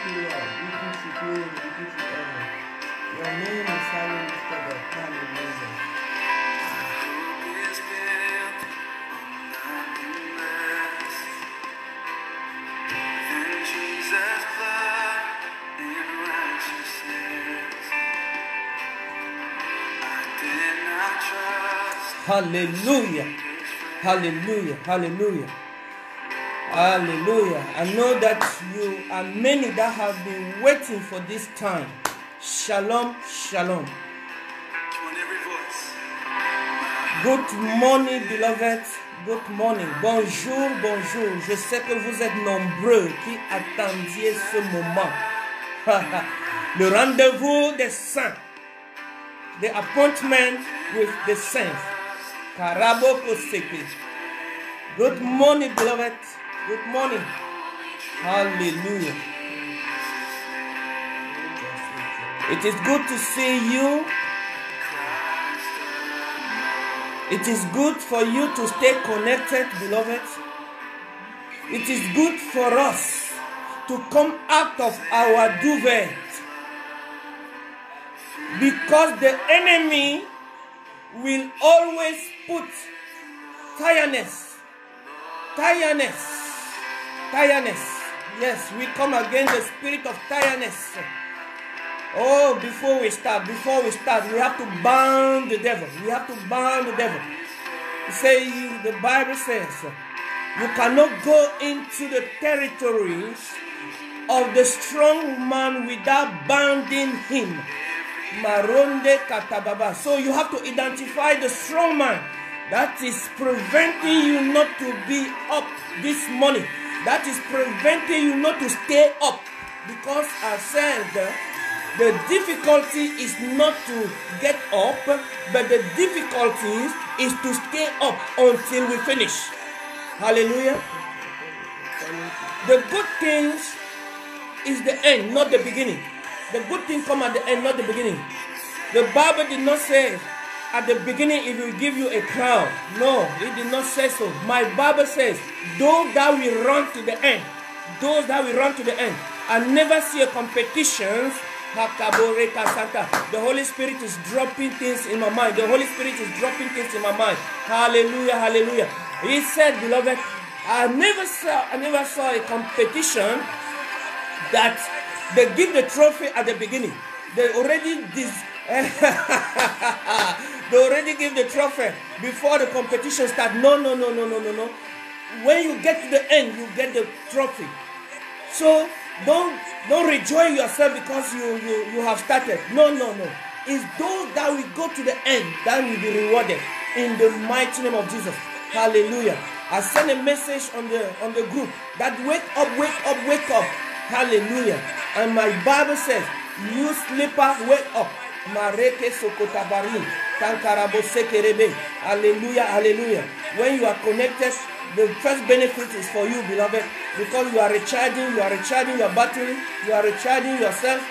you, Lord. We give you glory. We give you honor. Your name is highly lifted up. Hallelujah. Hallelujah. Hallelujah. Hallelujah. Hallelujah. I know that you are many that have been waiting for this time. Shalom, shalom. Good morning, beloved. Good morning. Bonjour, bonjour. Je sais que vous êtes nombreux qui attendiez ce moment. Le rendez-vous des saints. The appointment with the saints. Karabo Koseke. Good morning, beloved. Good morning. Hallelujah. It is good to see you. It is good for you to stay connected, beloved. It is good for us to come out of our duvet, because the enemy will always put tiredness. Yes, we come against the spirit of tiredness. Oh, before we start, we have to bind the devil. You say, the Bible says, you cannot go into the territories of the strong man without binding him. Maronde katababa. So you have to identify the strong man that is preventing you not to be up this morning. That is preventing you not to stay up. Because I said the difficulty is not to get up, but the difficulty is to stay up until we finish. Hallelujah. The good things is the end, not the beginning. The good thing come at the end, not the beginning. The Bible did not say at the beginning it will give you a crown. No, it did not say so. My Bible says, those that will run to the end. Those that will run to the end. I never see a competition. The Holy Spirit is dropping things in my mind. The Holy Spirit is dropping things in my mind. Hallelujah, hallelujah. He said, beloved, I never saw a competition that they give the trophy at the beginning. They already give the trophy before the competition starts. No. When you get to the end, you get the trophy. So don't rejoice yourself because you have started. No. It's those that will go to the end that will be rewarded in the mighty name of Jesus. Hallelujah. I sent a message on the group that wake up. Hallelujah. And my Bible says, you sleeper, wake up. Mareke sokotabari, tankarabo sekerebe. Hallelujah, hallelujah. When you are connected, the first benefit is for you, beloved, because you are recharging your battery, you are recharging yourself.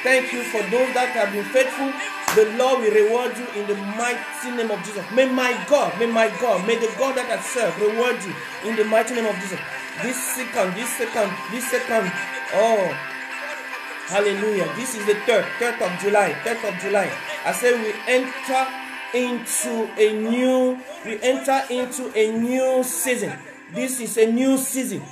Thank you for those that have been faithful. The Lord will reward you in the mighty name of Jesus. May the God that I serve reward you in the mighty name of Jesus. This second. Oh, hallelujah. This is the 3rd of July. I say we enter into a new season. This is a new season,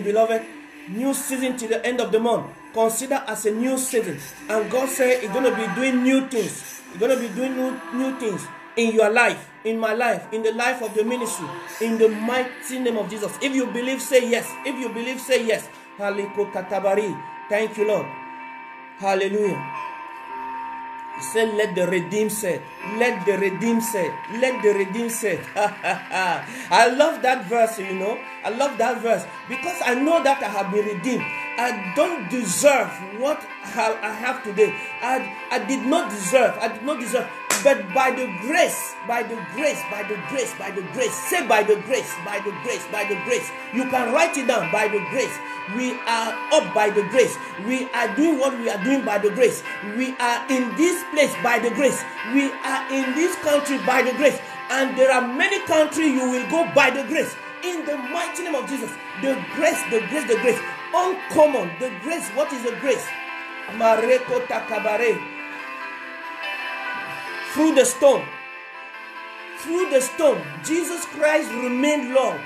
beloved. New season to the end of the month. Consider as a new season. And God said He's going to be doing new things. He's going to be doing new things in your life, in my life, in the life of the ministry, in the mighty name of Jesus. If you believe, say yes. If you believe, say yes. Thank you, Lord. Hallelujah. He said, let the redeemed say. Let the redeemed say. Let the redeemed say. I love that verse, you know. I love that verse because I know that I have been redeemed. I don't deserve what I have today. I did not deserve. But by the grace, say by the grace. You can write it down, by the grace. We are up by the grace. We are doing what we are doing by the grace. We are in this place by the grace. We are in this country by the grace. And there are many countries you will go by the grace. In the mighty name of Jesus. The grace, the grace, the grace. Uncommon. The grace. What is the grace? Mareko takabare. Through the storm. Through the storm, Jesus Christ remained Lord.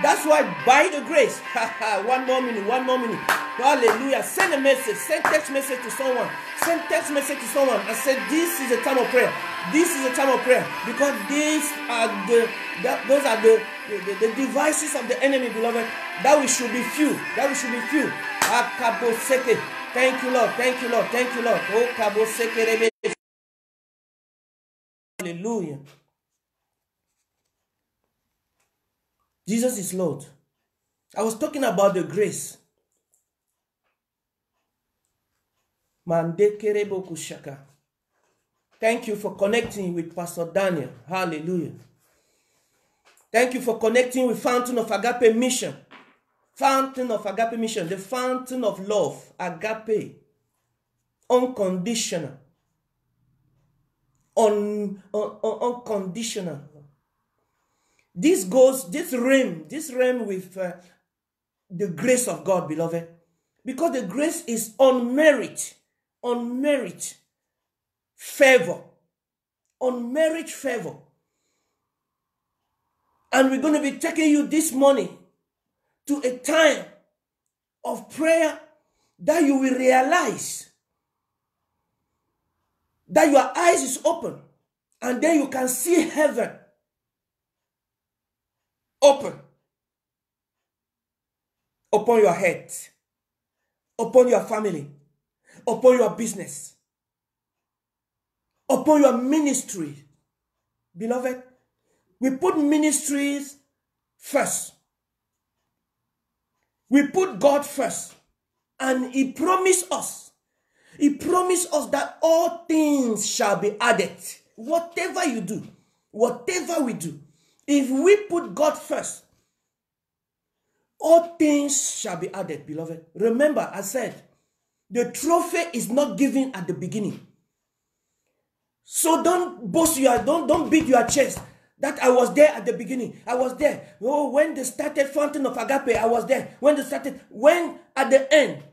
That's why by the grace, one more minute. Hallelujah. Send a message, send text message to someone. Send text message to someone and say, this is a time of prayer. This is a time of prayer. Because those are the devices of the enemy, beloved, that we should be few. That we should be few. Thank you, Lord. Thank you, Lord. Thank you, Lord. Hallelujah. Jesus is Lord. I was talking about the grace. Thank you for connecting with Pastor Daniel. Hallelujah. Thank you for connecting with Fountain of Agape Mission. Fountain of Agape Mission. The fountain of love. Agape. Unconditional. Unconditional. This realm with the grace of God, beloved. Because the grace is unmerited favor. Unmerited favor. And we're going to be taking you this morning to a time of prayer that you will realize that your eyes is open and then you can see heaven open upon your head, upon your family, upon your business, upon your ministry. Beloved, we put ministries first. We put God first. And He promised us. He promised us that all things shall be added. Whatever you do, whatever we do, if we put God first, all things shall be added, beloved. Remember, I said, the trophy is not given at the beginning. So don't boast don't beat your chest that I was there at the beginning. I was there. Oh, when they started Fountain of Agape, I was there. When at the end,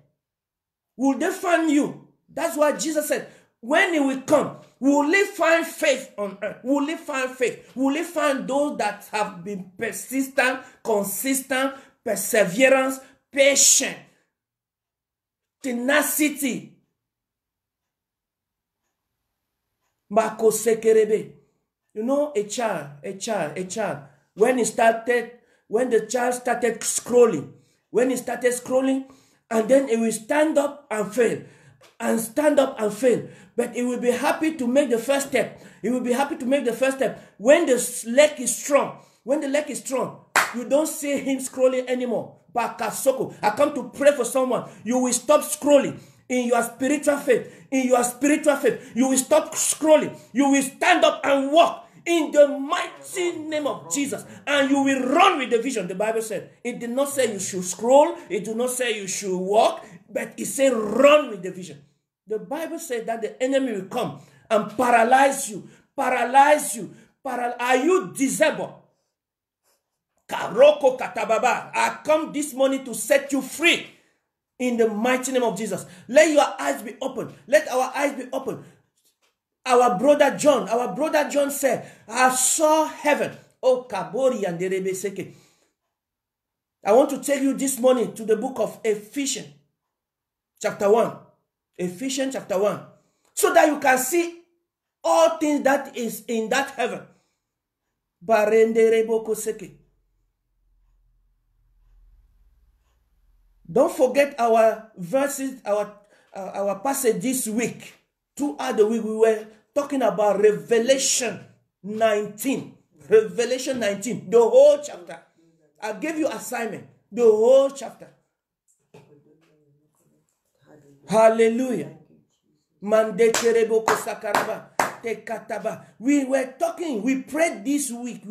will they find you? That's why Jesus said, when He will come, will He find faith on earth? Will He find faith? Will He find those that have been persistent, consistent, perseverance, patient, tenacity? Marco Sekerebe. You know, a child, when the child started scrolling, and then it will stand up and fail, but it will be happy to make the first step. When the leg is strong, you don't see him scrolling anymore. Bakasoko. I come to pray for someone. You will stop scrolling. In your spiritual faith, you will stop scrolling. You will stand up and walk in the mighty name of Jesus, and you will run with the vision. The Bible said, it did not say you should scroll, it did not say you should walk, but it said run with the vision. The Bible said that the enemy will come and paralyze you. Are you disabled? Karoko katababa. I come this morning to set you free. In the mighty name of Jesus. Let your eyes be open. Let our eyes be open. Our brother John said, I saw heaven. Oh, Kabori and Derebe Seke. I want to take you this morning to the book of Ephesians, chapter 1. Ephesians chapter 1. So that you can see all things that is in that heaven. Barendereboko Seke. Don't forget our verses, our passage this week. Throughout the week, we were talking about Revelation 19. Revelation 19, the whole chapter. I gave you assignment, the whole chapter. Hallelujah. We were talking, we prayed this week.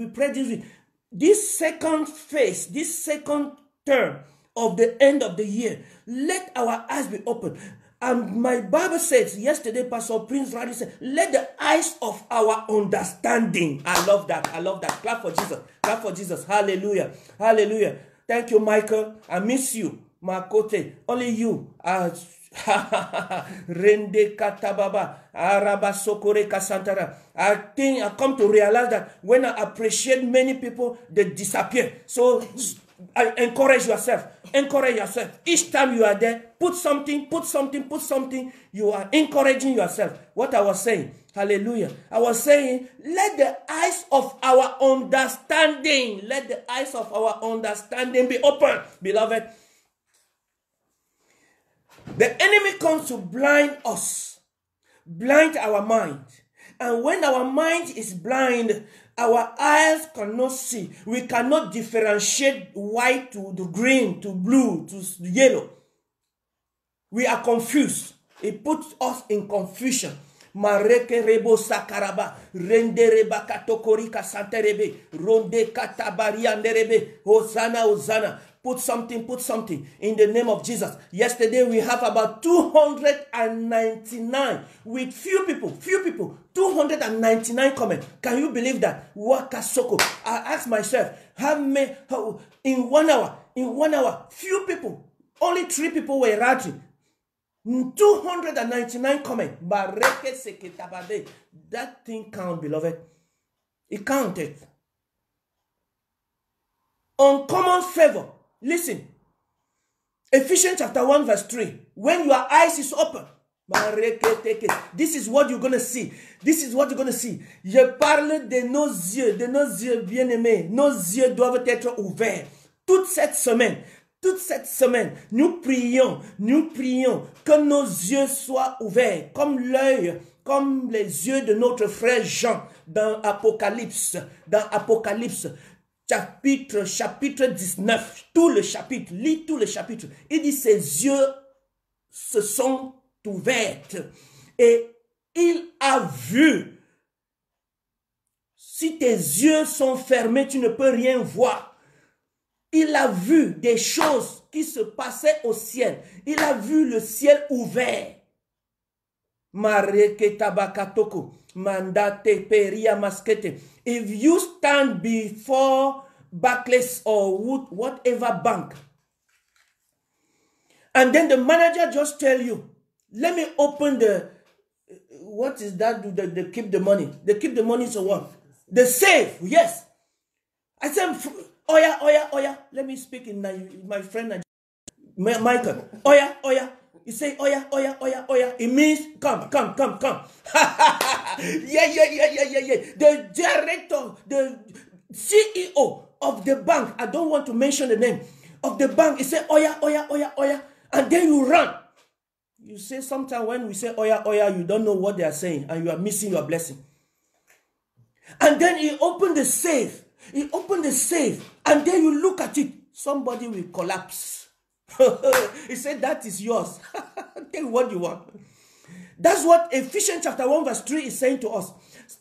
This second phase, this second term of the end of the year, let our eyes be open. And my Bible says, yesterday, Pastor Prince Raddy said, let the eyes of our understanding. I love that. I love that. Clap for Jesus. Clap for Jesus. Hallelujah. Hallelujah. Thank you, Michael. I miss you. Makote. Only you. Rende katababa. Araba sokore kasantara. I think I come to realize that when I appreciate many people, they disappear. So encourage yourself. Encourage yourself. Each time you are there, put something. You are encouraging yourself. What I was saying. Hallelujah. I was saying, let the eyes of our understanding, be open, beloved. The enemy comes to blind us, blind our mind. And when our mind is blind, our eyes cannot see. We cannot differentiate white to the green, to blue, to yellow. We are confused. It puts us in confusion. Mareke rebo sakaraba, rende reba katokorika santerebe, ronde katabarianderebe, Hosanna, Hosanna. Put something in the name of Jesus. Yesterday we have about 299 with few people, 299 comments. Can you believe that? Wakasoko. I asked myself, in 1 hour, few people, only 3 people were writing. 299 comments. That thing count, beloved. It counted. Uncommon favor. Listen. Ephesians chapter 1 verse 3. When your eyes is open, this is what you're going to see. Je parle de nos yeux bien-aimés. Nos yeux doivent être ouverts. Toute cette semaine, nous prions que nos yeux soient ouverts, comme l'œil, comme les yeux de notre frère Jean dans Apocalypse. Chapitre 19, tout le chapitre, lis tout le chapitre. Il dit ses yeux se sont ouverts et il a vu. Si tes yeux sont fermés, tu ne peux rien voir. Il a vu des choses qui se passaient au ciel. Il a vu le ciel ouvert. Mareke tabakatoko. Mandate peria maskete. If you stand before Barclays or whatever bank, and then the manager just tell you, let me open the, what is that? They keep the money. They keep the money so what? The safe, yes. I said, Oya. Let me speak in my friend Michael. Oya. You say, Oya. It means, come. Yeah. The director, the CEO of the bank, I don't want to mention the name of the bank, he said, Oya. And then you run. You say sometimes when we say, Oya, you don't know what they are saying and you are missing your blessing. And then he opened the safe. And then you look at it. Somebody will collapse. He said, that is yours. Tell what you want. That's what Ephesians chapter 1 verse 3 is saying to us.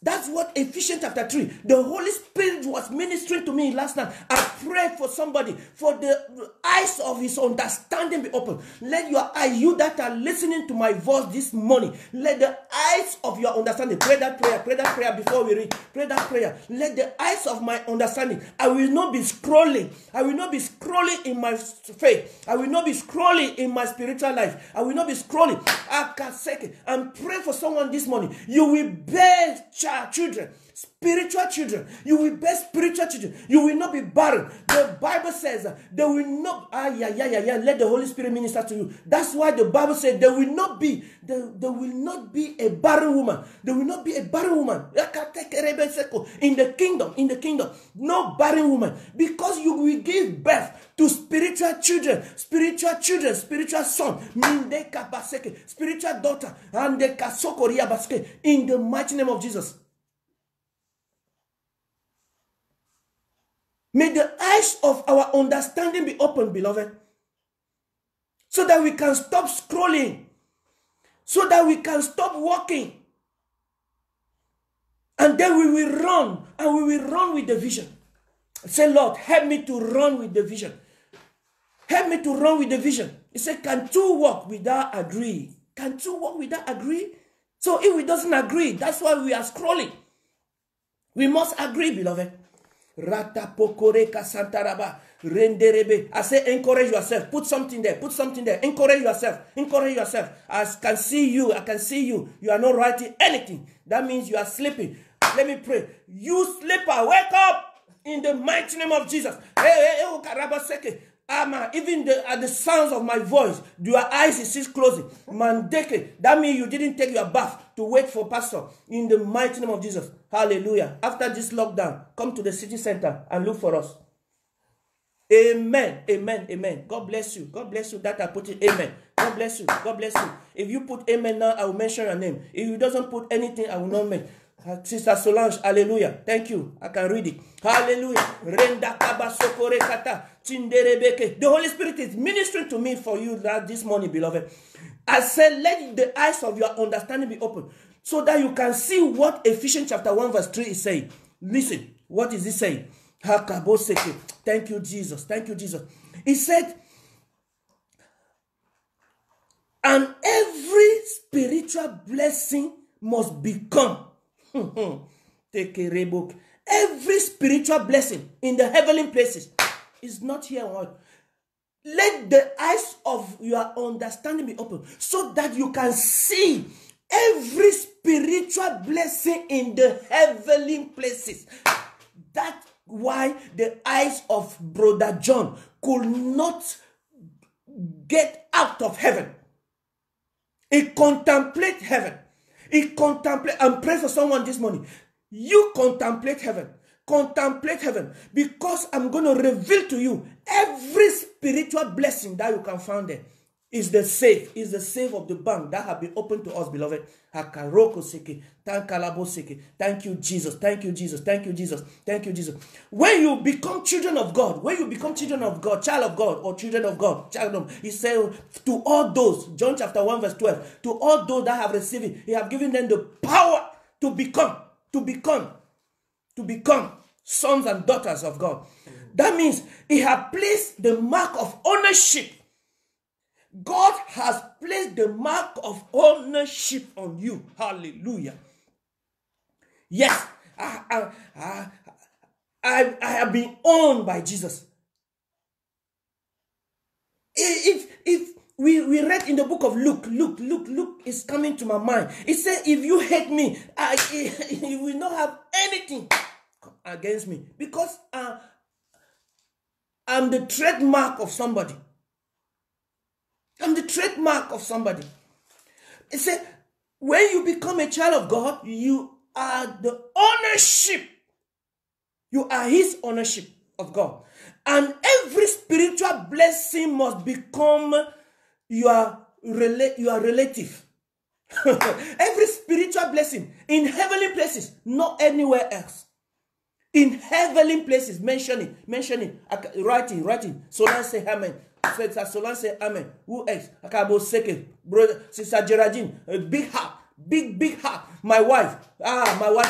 That's what Ephesians chapter 3. The Holy Spirit was ministering to me last night. I pray for somebody, for the eyes of his understanding be open. Let your eyes, you that are listening to my voice this morning, let the eyes of your understanding, pray that prayer before we read. Pray that prayer. Let the eyes of my understanding, I will not be scrolling. I will not be scrolling in my faith. I will not be scrolling in my spiritual life. I will not be scrolling. I'm praying for someone this morning. You will bear children, spiritual children. You will bear spiritual children. You will not be barren. The Bible says they will not. Let the Holy Spirit minister to you. That's why the Bible said there will not be a barren woman. There will not be a barren woman in the kingdom. No barren woman, because you will give birth to spiritual children, spiritual son, spiritual daughter, and in the mighty name of Jesus. May the eyes of our understanding be open, beloved, so that we can stop scrolling, so that we can stop walking, and then we will run, and we will run with the vision. Say, Lord, help me to run with the vision. Help me to run with the vision. He said, can two walk without agreeing? Can two walk without agree? So if we doesn't agree, that's why we are scrolling. We must agree, beloved. Ratapokoreka santaraba renderebe. I say encourage yourself. Put something there. Put something there. Encourage yourself. Encourage yourself. I can see you. I can see you. You are not writing anything. That means you are sleeping. Let me pray. You sleeper, wake up in the mighty name of Jesus. Even at the sounds of my voice, your eyes is still closing. Mandeke. That means you didn't take your bath to wait for pastor. In the mighty name of Jesus. Hallelujah. After this lockdown, come to the city center and look for us. Amen. Amen. Amen. God bless you. God bless you that I put it. Amen. God bless you. God bless you. If you put amen now, I will mention your name. If you doesn't put anything, I will not mention. Sister Solange, hallelujah. Thank you. I can read it. Hallelujah. The Holy Spirit is ministering to me for you this morning, beloved. I said, let the eyes of your understanding be open so that you can see what Ephesians chapter 1 verse 3 is saying. Listen, what is it saying? Thank you, Jesus. Thank you, Jesus. He said, and every spiritual blessing must become. Take a book. Every spiritual blessing in the heavenly places is not here on earth. Let the eyes of your understanding be open so that you can see every spiritual blessing in the heavenly places. That's why the eyes of Brother John could not get out of heaven. He contemplate heaven. He contemplate and pray for someone this morning. You contemplate heaven. Contemplate heaven. Because I'm going to reveal to you every spiritual blessing that you can find there. Is the safe. Is the safe of the bank that have been opened to us, beloved. Thank you, Jesus. Thank you, Jesus. Thank you, Jesus. Thank you, Jesus. When you become children of God, child of God, or children of God, he said to all those, John chapter 1 verse 12, to all those that have received it, he have given them the power to become sons and daughters of God. That means he has placed the mark of ownership. God has placed the mark of ownership on you. Hallelujah. Yes, I have been owned by Jesus. If we read in the book of Luke is coming to my mind. It said, if you hate me, you will not have anything against me. Because I'm the trademark of somebody. I'm the trademark of somebody. It said, when you become a child of God, you are the ownership. You are his ownership of God. And every spiritual blessing must become your relative. Every spiritual blessing in heavenly places, not anywhere else. In heavenly places, mention it. Writing. Solange say amen. Solange say amen. Who else? Akabo Seke, brother, Sister Geraldine, a big heart, big heart. My wife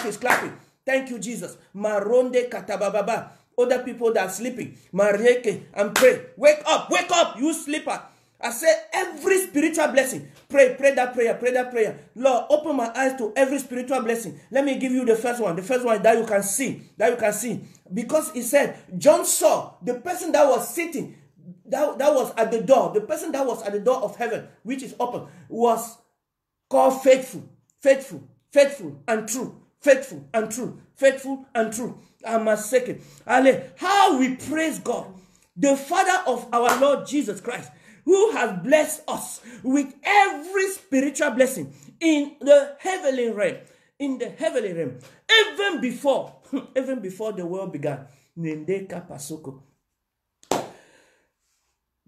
is clapping. Thank you, Jesus. Maronde katabababa. Other people that are sleeping, Marieke, and pray. Wake up, you sleeper. I say every spiritual blessing. Pray that prayer. Lord, open my eyes to every spiritual blessing. Let me give you the first one. The first one that you can see. Because he said, John saw the person that was sitting, that was at the door. The person that was at the door of heaven, which is open, was called faithful and true. Faithful and true. How we praise God, the Father of our Lord Jesus Christ, who has blessed us with every spiritual blessing in the heavenly realm. Even before the world began.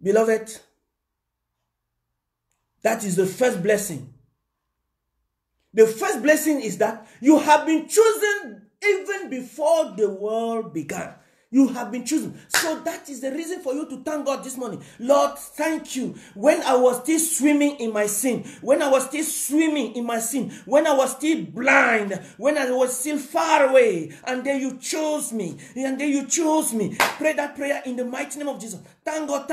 Beloved, that is the first blessing. The first blessing is that you have been chosen even before the world began. You have been chosen. So that is the reason for you to thank God this morning. Lord, thank you. When I was still swimming in my sin, when I was still blind, when I was still far away, and then you chose me. Pray that prayer in the mighty name of Jesus. Thank God.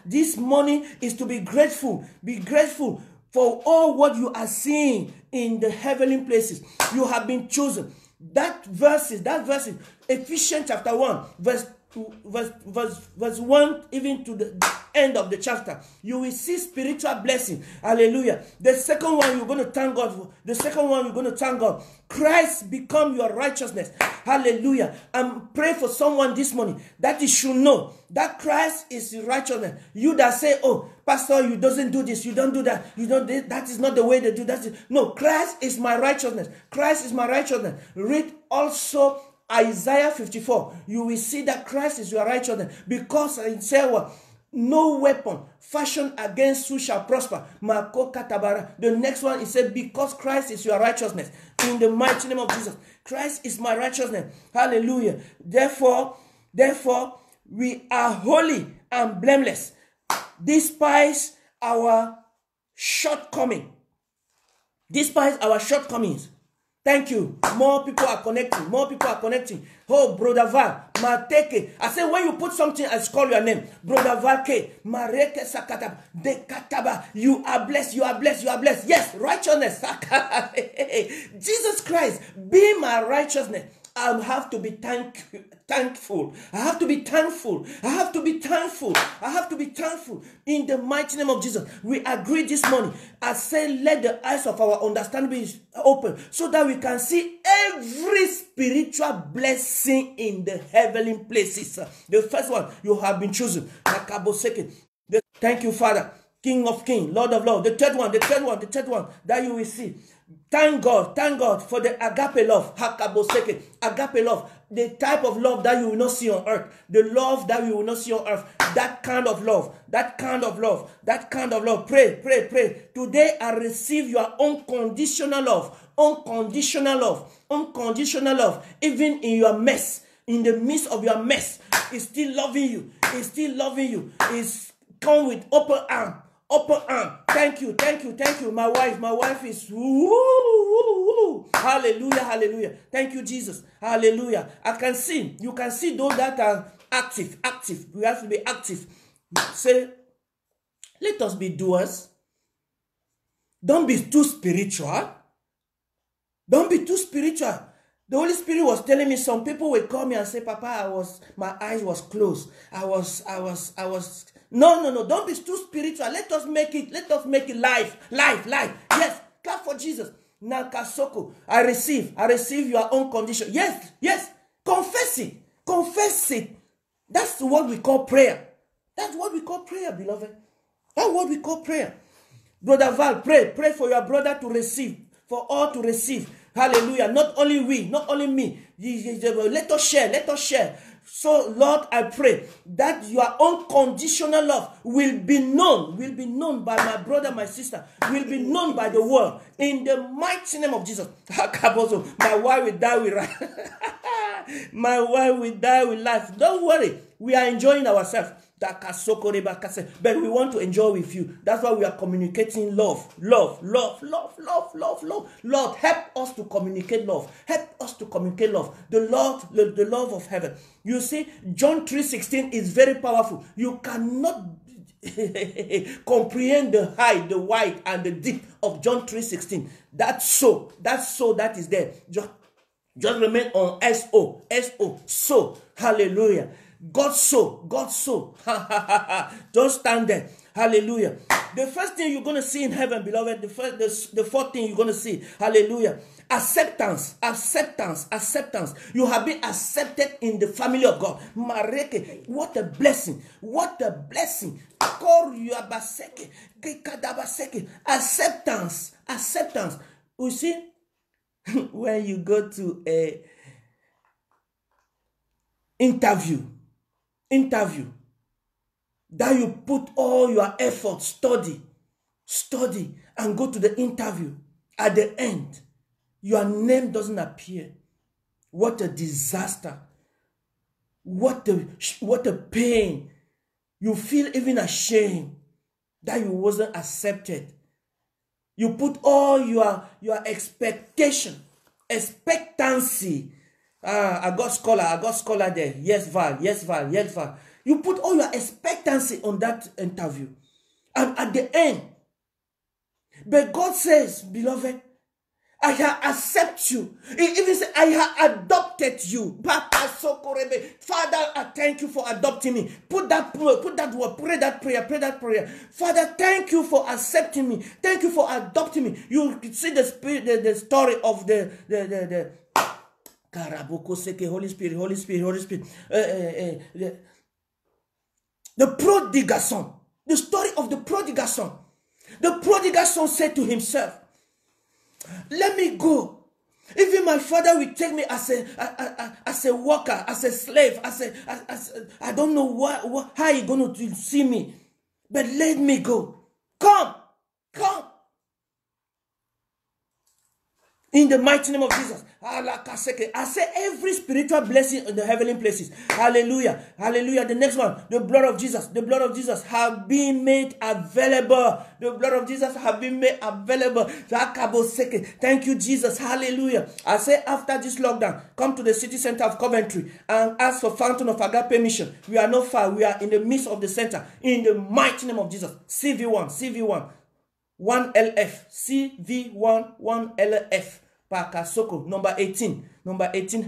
This morning is to be grateful. Be grateful. For all what you are seeing in the heavenly places, you have been chosen. That verse, Ephesians chapter 1, verse 1, even to the end of the chapter, you will see spiritual blessing. Hallelujah. The second one you're going to thank God for. The second one you're going to thank God. Christ become your righteousness. Hallelujah. I'm praying for someone this morning that you should know that Christ is righteousness. You that say, oh, pastor, you doesn't do this, you don't do that, you don't, that is not the way they do that. No, Christ is my righteousness. Christ is my righteousness. Read also Isaiah 54. You will see that Christ is your righteousness, because it says what? No weapon fashioned against you shall prosper. The next one is said, because Christ is your righteousness. In the mighty name of Jesus, Christ is my righteousness. Hallelujah. Therefore, we are holy and blameless, despite our shortcoming. Despite our shortcomings. Thank you. More people are connecting. More people are connecting. Oh, Brother Val, Mateke. I say when you put something, I call your name. Brother Valke, Mareke Sakataba, Dekataba. You are blessed. You are blessed. You are blessed. Yes, righteousness. Jesus Christ, be my righteousness. I have to be thankful. I have to be thankful. I have to be thankful. I have to be thankful. In the mighty name of Jesus, we agree this morning. I say, let the eyes of our understanding be open so that we can see every spiritual blessing in the heavenly places. The first one, you have been chosen. Thank you, Father, King of Kings, Lord of Lords. The third one that you will see. Thank God for the agape love, agape love, the type of love that you will not see on earth, the love that you will not see on earth, that kind of love. Pray. Today I receive your unconditional love, even in your mess, in the midst of your mess, it's still loving you, it's come with open arm. Thank you. My wife is hallelujah. Thank you, Jesus. Hallelujah. I can see. You can see those that are active. We have to be active. Say, let us be doers. Don't be too spiritual. The Holy Spirit was telling me, some people will call me and say, Papa, my eyes was closed. I was. No. Don't be too spiritual. Let us make it life. Yes, clap for Jesus. Nakasoko. I receive your own condition. Yes. Confess it. That's what we call prayer. Beloved. That's what we call prayer. Brother Val, pray for your brother to receive, for all to receive. Hallelujah. Not only me. Let us share. So, Lord, I pray that your unconditional love will be known by my brother, my sister, will be known by the world. In the mighty name of Jesus. My wife will die with life. My wife will die with life. Don't worry. We are enjoying ourselves. But we want to enjoy with you. That's why we are communicating love. Lord, help us to communicate love. The love of heaven. You see, John 3:16 is very powerful. You cannot comprehend the high, the wide, and the deep of John 3:16. That is there. Just remain on so. Hallelujah. God so. Don't stand there. Hallelujah. The first thing you're going to see in heaven, beloved, the fourth thing you're going to see, hallelujah, acceptance. You have been accepted in the family of God. Mareke, what a blessing. Acceptance. You see, when you go to a interview, that you put all your effort, study, and go to the interview. At the end, your name doesn't appear. What a disaster. What a pain. You feel even ashamed that you wasn't accepted. You put all your expectancy. I got scholar there. Yes, Val. You put all your expectancy on that interview. And at the end, But God says, beloved, I have accepted you. He even said, I have adopted you. Father, I thank you for adopting me. Put that word, pray that prayer. Father, thank you for accepting me. Thank you for adopting me. You see the spirit, the story of the Holy Spirit. The prodigal son. The story of the prodigal son. The prodigal son said to himself, let me go. Even my father will take me as a worker, as a slave, I don't know how you're going to see me. But let me go. Come. In the mighty name of Jesus. I say every spiritual blessing in the heavenly places. Hallelujah. The next one. The blood of Jesus have been made available. The blood of Jesus have been made available. Thank you, Jesus. Hallelujah. I say after this lockdown, come to the city center of Coventry and ask for Fountain of Agape Mission. We are not far. We are in the midst of the center. In the mighty name of Jesus. CV1. 1LF, CV1, 1LF, Pakasoko, number 18,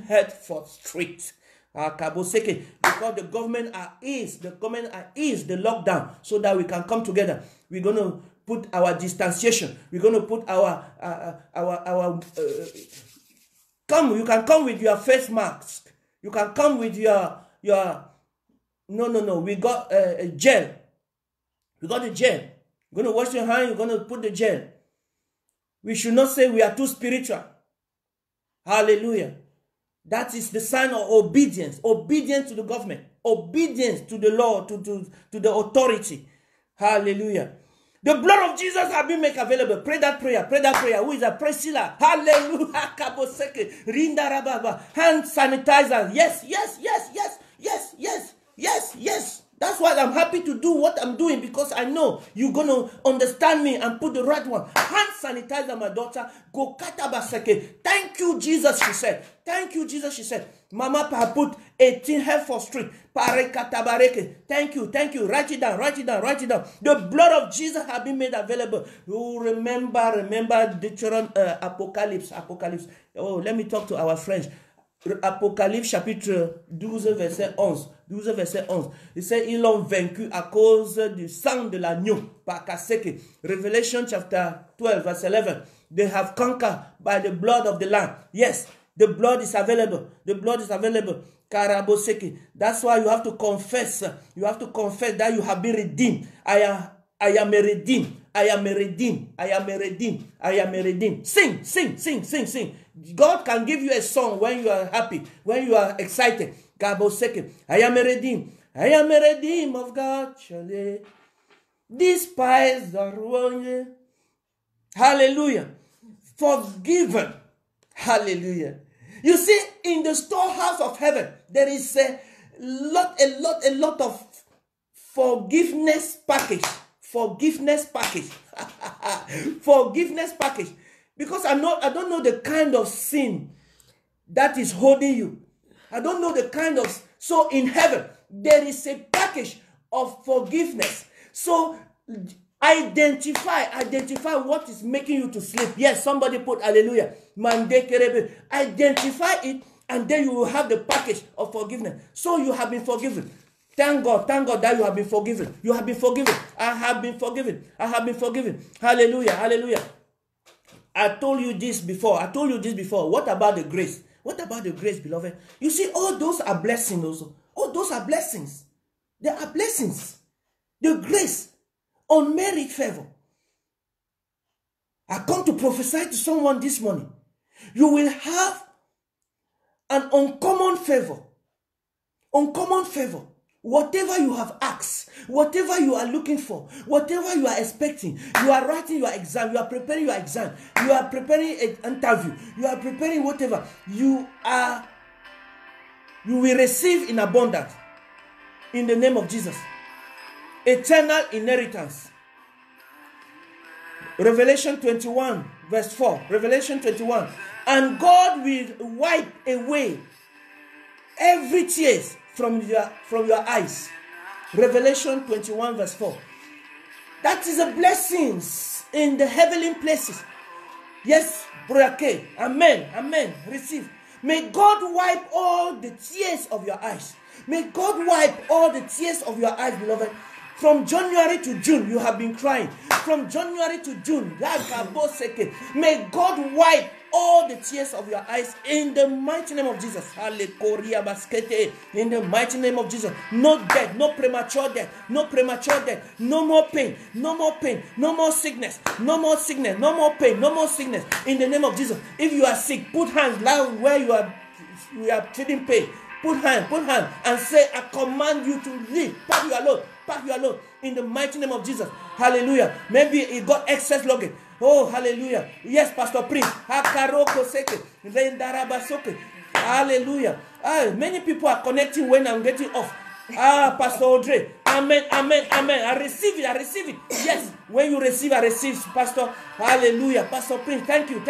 Hertford Street, Kaboseke, because the government is the lockdown, so that we can come together. We're going to put our distanciation. We're going to put our come. You can come with your face mask. You can come with your no. We got a gel. We got the gel. You're going to wash your hand, you're going to put the gel. We should not say we are too spiritual. Hallelujah. That is the sign of obedience. Obedience to the government. Obedience to the law, to the authority. Hallelujah. The blood of Jesus has been made available. Pray that prayer. Who is a Priscilla? Hallelujah. Rinda rababa. Hand sanitizer. Yes. That's why I'm happy to do what I'm doing, because I know you're going to understand me and put the right one. Hand sanitizer, my daughter. Go katabaseke. Thank you, Jesus, she said. Mama pa put 18 Hertford Street. Pare katabareke. Thank you. Write it down. The blood of Jesus has been made available. You remember Deuteronomy, Apocalypse. Oh, let me talk to our French. Apocalypse chapitre 12 verset 11. Il dit ils l'ont vaincu à cause du sang de l'agneau. Revelation chapter 12 verse 11. They have conquered by the blood of the Lamb. Yes, the blood is available. Karaboseke. That's why you have to confess. That you have been redeemed. I am redeemed. Sing. God can give you a song when you are happy, when you are excited. I am a redeemed of God. Despised or wronged. Hallelujah. Forgiven. Hallelujah. You see, in the storehouse of heaven, there is a lot of forgiveness package. Because I don't know the kind of sin that is holding you. I don't know the kind of... So in heaven, there is a package of forgiveness. So identify what is making you to sleep. Yes, somebody put hallelujah. Identify it, and then you will have the package of forgiveness. So you have been forgiven. Thank God that you have been forgiven. You have been forgiven. I have been forgiven. Hallelujah. I told you this before. What about the grace? Beloved? You see, all those are blessings also. All those are blessings. They are blessings. The grace, unmerited favor. I come to prophesy to someone this morning. You will have an uncommon favor. Whatever you have asked, whatever you are looking for, whatever you are expecting, you are writing your exam, you are preparing your exam, you are preparing an interview, you are preparing whatever, you will receive in abundance in the name of Jesus. Eternal inheritance. Revelation 21 verse 4. Revelation 21. And God will wipe away every tears from your eyes. Revelation 21 verse 4. That is a blessing. in the heavenly places. Yes, Brother K. Amen. Amen. Receive. May God wipe all the tears of your eyes. May God wipe all the tears of your eyes, beloved. From January to June, you have been crying. From January to June, may God wipe all the tears of your eyes in the mighty name of Jesus. In the mighty name of Jesus. No death, no premature death, no premature death, no more pain, no more pain, no more sickness, no more sickness, no more pain, no more sickness. In the name of Jesus. If you are sick, put hands down where you are feeling pain. Put hand, and say, I command you to leave. Pack your load in the mighty name of Jesus. Hallelujah. Maybe it got excess luggage. Oh, hallelujah. Yes, Pastor Prince. Hallelujah. Many people are connecting when I'm getting off. Pastor Audrey. Amen. I receive it. Yes, when you receive, I receive, Pastor. Hallelujah. Pastor Prince, thank you.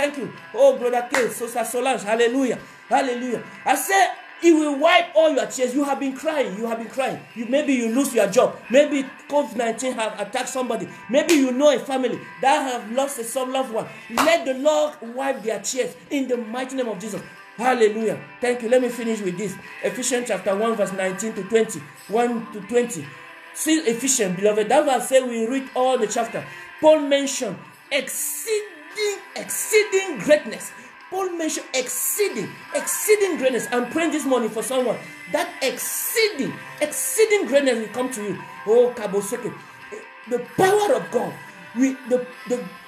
Oh, Brother K, Sister Solange. Hallelujah. I say, it will wipe all your tears. You have been crying. Maybe you lose your job. Maybe COVID-19 have attacked somebody. Maybe you know a family that have lost a loved one. Let the Lord wipe their tears in the mighty name of Jesus. Hallelujah. Thank you. Let me finish with this. Ephesians chapter 1 verse 19 to 20. 1 to 20. See Ephesians, beloved. That verse say we read all the chapter. Paul mentioned exceeding greatness. Paul mentioned exceeding greatness. I'm praying this morning for someone that exceeding greatness will come to you. Oh, Kaboseke. The power of God.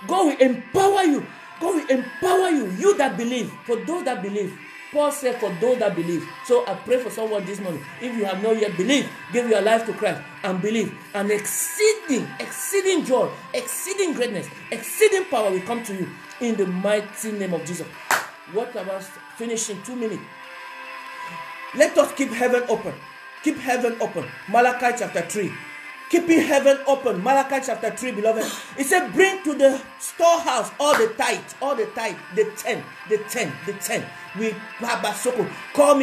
God will empower you. God will empower you. You that believe. For those that believe. Paul said for those that believe. So I pray for someone this morning. If you have not yet believed, give your life to Christ and believe. And exceeding joy, exceeding greatness, exceeding power will come to you in the mighty name of Jesus. What about finishing 2 minutes? Let us keep heaven open. Keep heaven open. Malachi chapter 3. Keeping heaven open. Malachi chapter 3, beloved. It said, bring to the storehouse all the tithe, the 10. We Babasoko. Call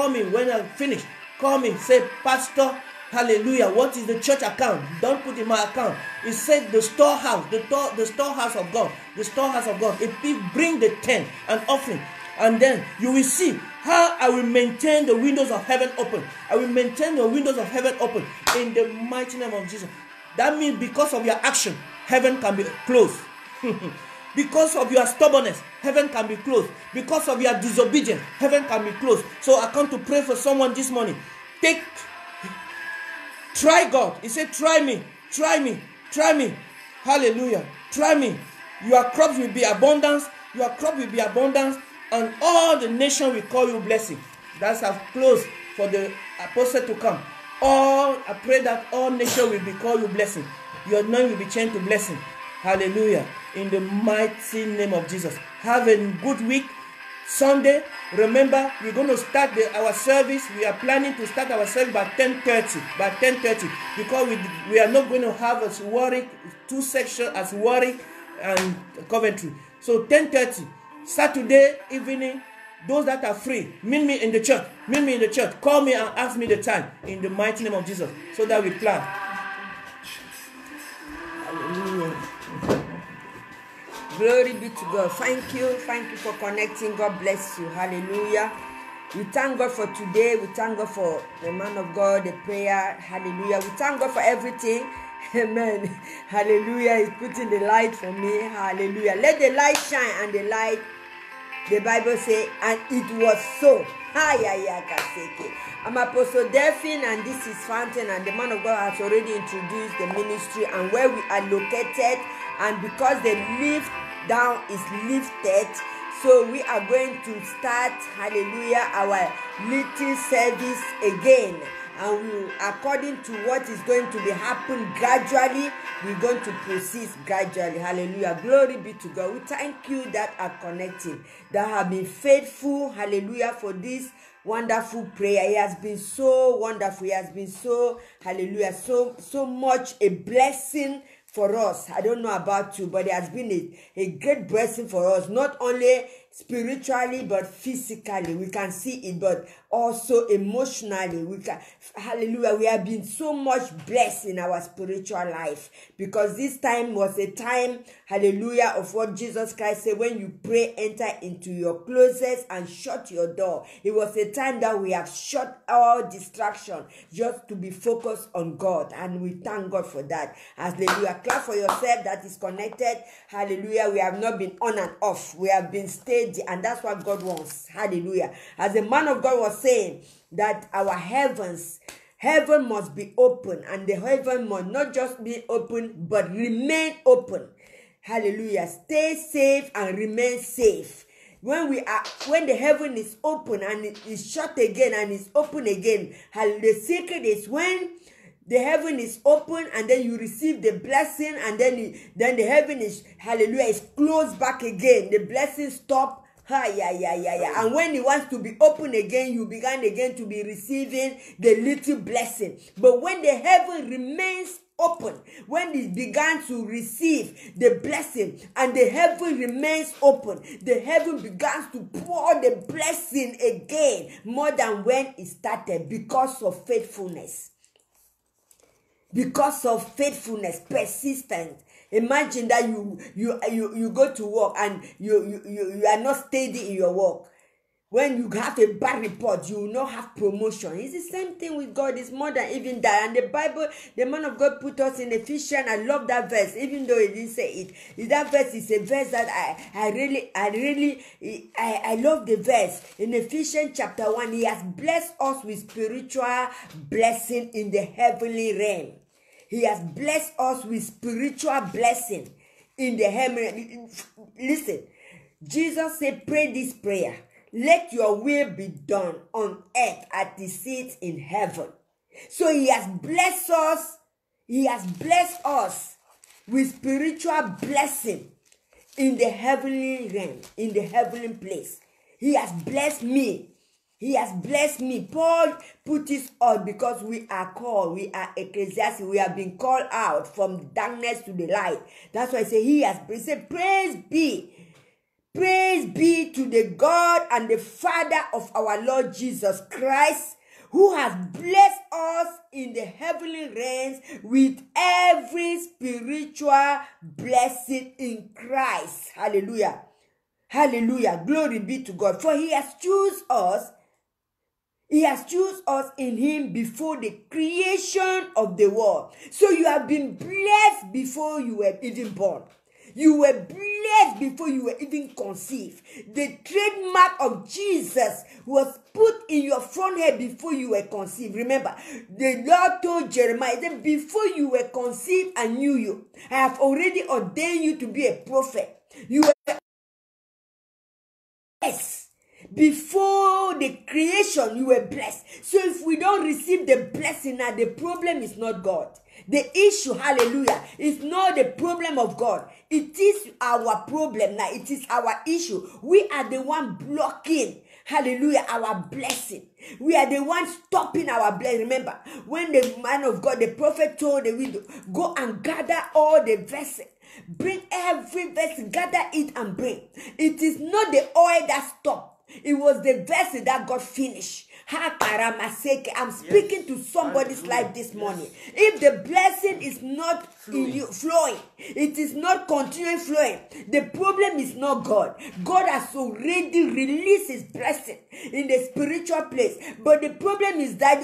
me when I finish. Call me. Say, Pastor, hallelujah. What is the church account? Don't put in my account. It said the storehouse, the storehouse of God. The storehouse of God. If we bring the 10 and offering, and then you will see how I will maintain the windows of heaven open. I will maintain the windows of heaven open in the mighty name of Jesus. That means because of your action, heaven can be closed. Because of your stubbornness, heaven can be closed. Because of your disobedience, heaven can be closed. So I come to pray for someone this morning. Try God. He said, try me. Hallelujah. Try me. Your crops will be abundance. And all the nation will call you blessing. That's a close for the apostle to come. I pray that all nation will be called you blessing. Your name will be changed to blessing. Hallelujah. In the mighty name of Jesus. Have a good week. Sunday, remember, we're going to start our service. We are planning to start our service by 10:30. Because we are not going to have a Warwick, 2 sections as Warwick and Coventry. So 10:30. Saturday evening, those that are free, meet me in the church. Call me and ask me the time in the mighty name of Jesus so that we plan. Hallelujah. Glory be to God. Thank you for connecting. God bless you. Hallelujah. We thank God for today. We thank God for the man of God, the prayer. Hallelujah. We thank God for everything. Amen. Hallelujah. He's putting the light for me. Hallelujah. Let the light shine, and the light, the Bible says, and it was so. I'm Apostle Delphine, and this is Fountain, and the man of God has already introduced the ministry and where we are located. And because the lift down is lifted, so we are going to start, hallelujah, our little service again. And we, according to what is going to be happen gradually, we're going to proceed gradually. Hallelujah. Glory be to God. We thank you that are connecting, that have been faithful. Hallelujah. For this wonderful prayer. It has been so wonderful. It has been so, hallelujah, so much a blessing for us. I don't know about you, but it has been a great blessing for us. Not only spiritually, but physically. We can see it, but also emotionally. We can, hallelujah, we have been so much blessed in our spiritual life, because this time was a time, hallelujah, of what Jesus Christ said, when you pray, enter into your closet and shut your door. It was a time that we have shut all distraction just to be focused on God, and we thank God for that. Hallelujah. Clap for yourself that is connected. Hallelujah. We have not been on and off. We have been steady, and that's what God wants. Hallelujah. As the man of God was saying, that our heaven must be open, and the heaven must not just be open, but remain open. Hallelujah. Stay safe and remain safe. When the heaven is open and it is shut again and it's open again, the secret is when the heaven is open and then you receive the blessing, and then the heaven is, hallelujah, is closed back again. The blessing stop. And when it wants to be open again, you began again to be receiving the little blessing. But when the heaven remains open, when it began to receive the blessing and the heaven remains open, the heaven begins to pour the blessing again more than when it started, because of faithfulness. Because of faithfulness, persistence. Imagine that you go to work and you are not steady in your work. When you have a bad report, you will not have promotion. It's the same thing with God. It's more than even that. And the Bible, the man of God put us in Ephesians. I love that verse, even though he didn't say it. That verse is a verse that I love the verse. In Ephesians chapter 1, he has blessed us with spiritual blessing in the heavenly realm. He has blessed us with spiritual blessing in the heavenly. Listen, Jesus said, pray this prayer. Let your will be done on earth as it is in heaven. So he has blessed us. He has blessed us with spiritual blessing in the heavenly realm, in the heavenly place. He has blessed me. He has blessed me. Paul put this on because we are called. We are ecclesiastes. We have been called out from darkness to the light. That's why I say he said, praise be. Praise be to the God and the Father of our Lord Jesus Christ, who has blessed us in the heavenly realms with every spiritual blessing in Christ. Hallelujah. Hallelujah. Glory be to God. For he has chosen us. He has chosen us in him before the creation of the world. So you have been blessed before you were even born. You were blessed before you were even conceived. The trademark of Jesus was put in your front head before you were conceived. Remember, the Lord told Jeremiah that before you were conceived, I knew you. I have already ordained you to be a prophet. You were blessed. Before the creation, you were blessed. So if we don't receive the blessing now, the problem is not God. The issue, hallelujah, is not the problem of God. It is our problem now. It is our issue. We are the one blocking, hallelujah, our blessing. We are the ones stopping our blessing. Remember, when the man of God, the prophet, told the widow, go and gather all the vessels. Bring every vessel, gather it and bring. It is not the oil that stopped. It was the vessel that got finished. I'm speaking to somebody's life this morning. If the blessing is not flowing, it is not continuing flowing, the problem is not God. God has already released his blessing in the spiritual place. But the problem is that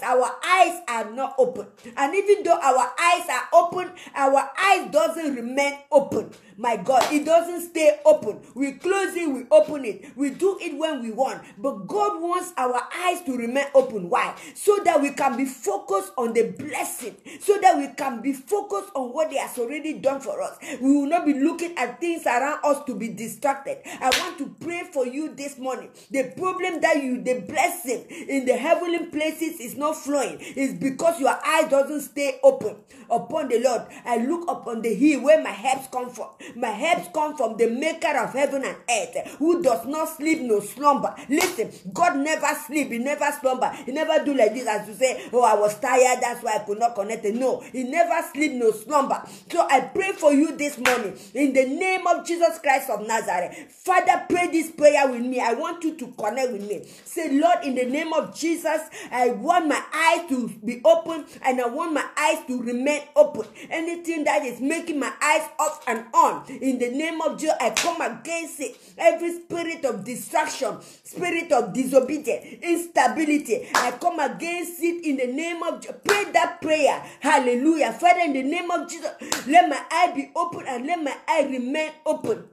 our eyes are not open. And even though our eyes are open, our eyes doesn't remain open. My God, it doesn't stay open. We close it, we open it. We do it when we want. But God wants our eyes to remain open. Why? So that we can be focused on the blessing. So that we can be focused on what he has already done for us. We will not be looking at things around us to be distracted. I want to pray for you this morning. The problem that the blessing in the heavenly places is not flowing, it's because your eye doesn't stay open upon the Lord. I look upon the hill where my helps come from. My helps come from the maker of heaven and earth, who does not sleep nor slumber. Listen, God never sleep, he never slumber. He never do like this as you say, oh, I was tired, that's why I could not connect it. No, he never sleep nor slumber. So I pray for you this morning in the name of Jesus Christ of Nazareth. Father, pray this prayer with me. I want you to connect with me. Say, Lord, in the name of Jesus, I want my eyes to be open and I want my eyes to remain open. Anything that is making my eyes off and on, in the name of Jesus, I come against it. Every spirit of distraction, spirit of disobedience, instability, I come against it in the name of Jesus. Pray that prayer. Hallelujah. Father, in the name of Jesus, let my eye be open and let my eye remain open.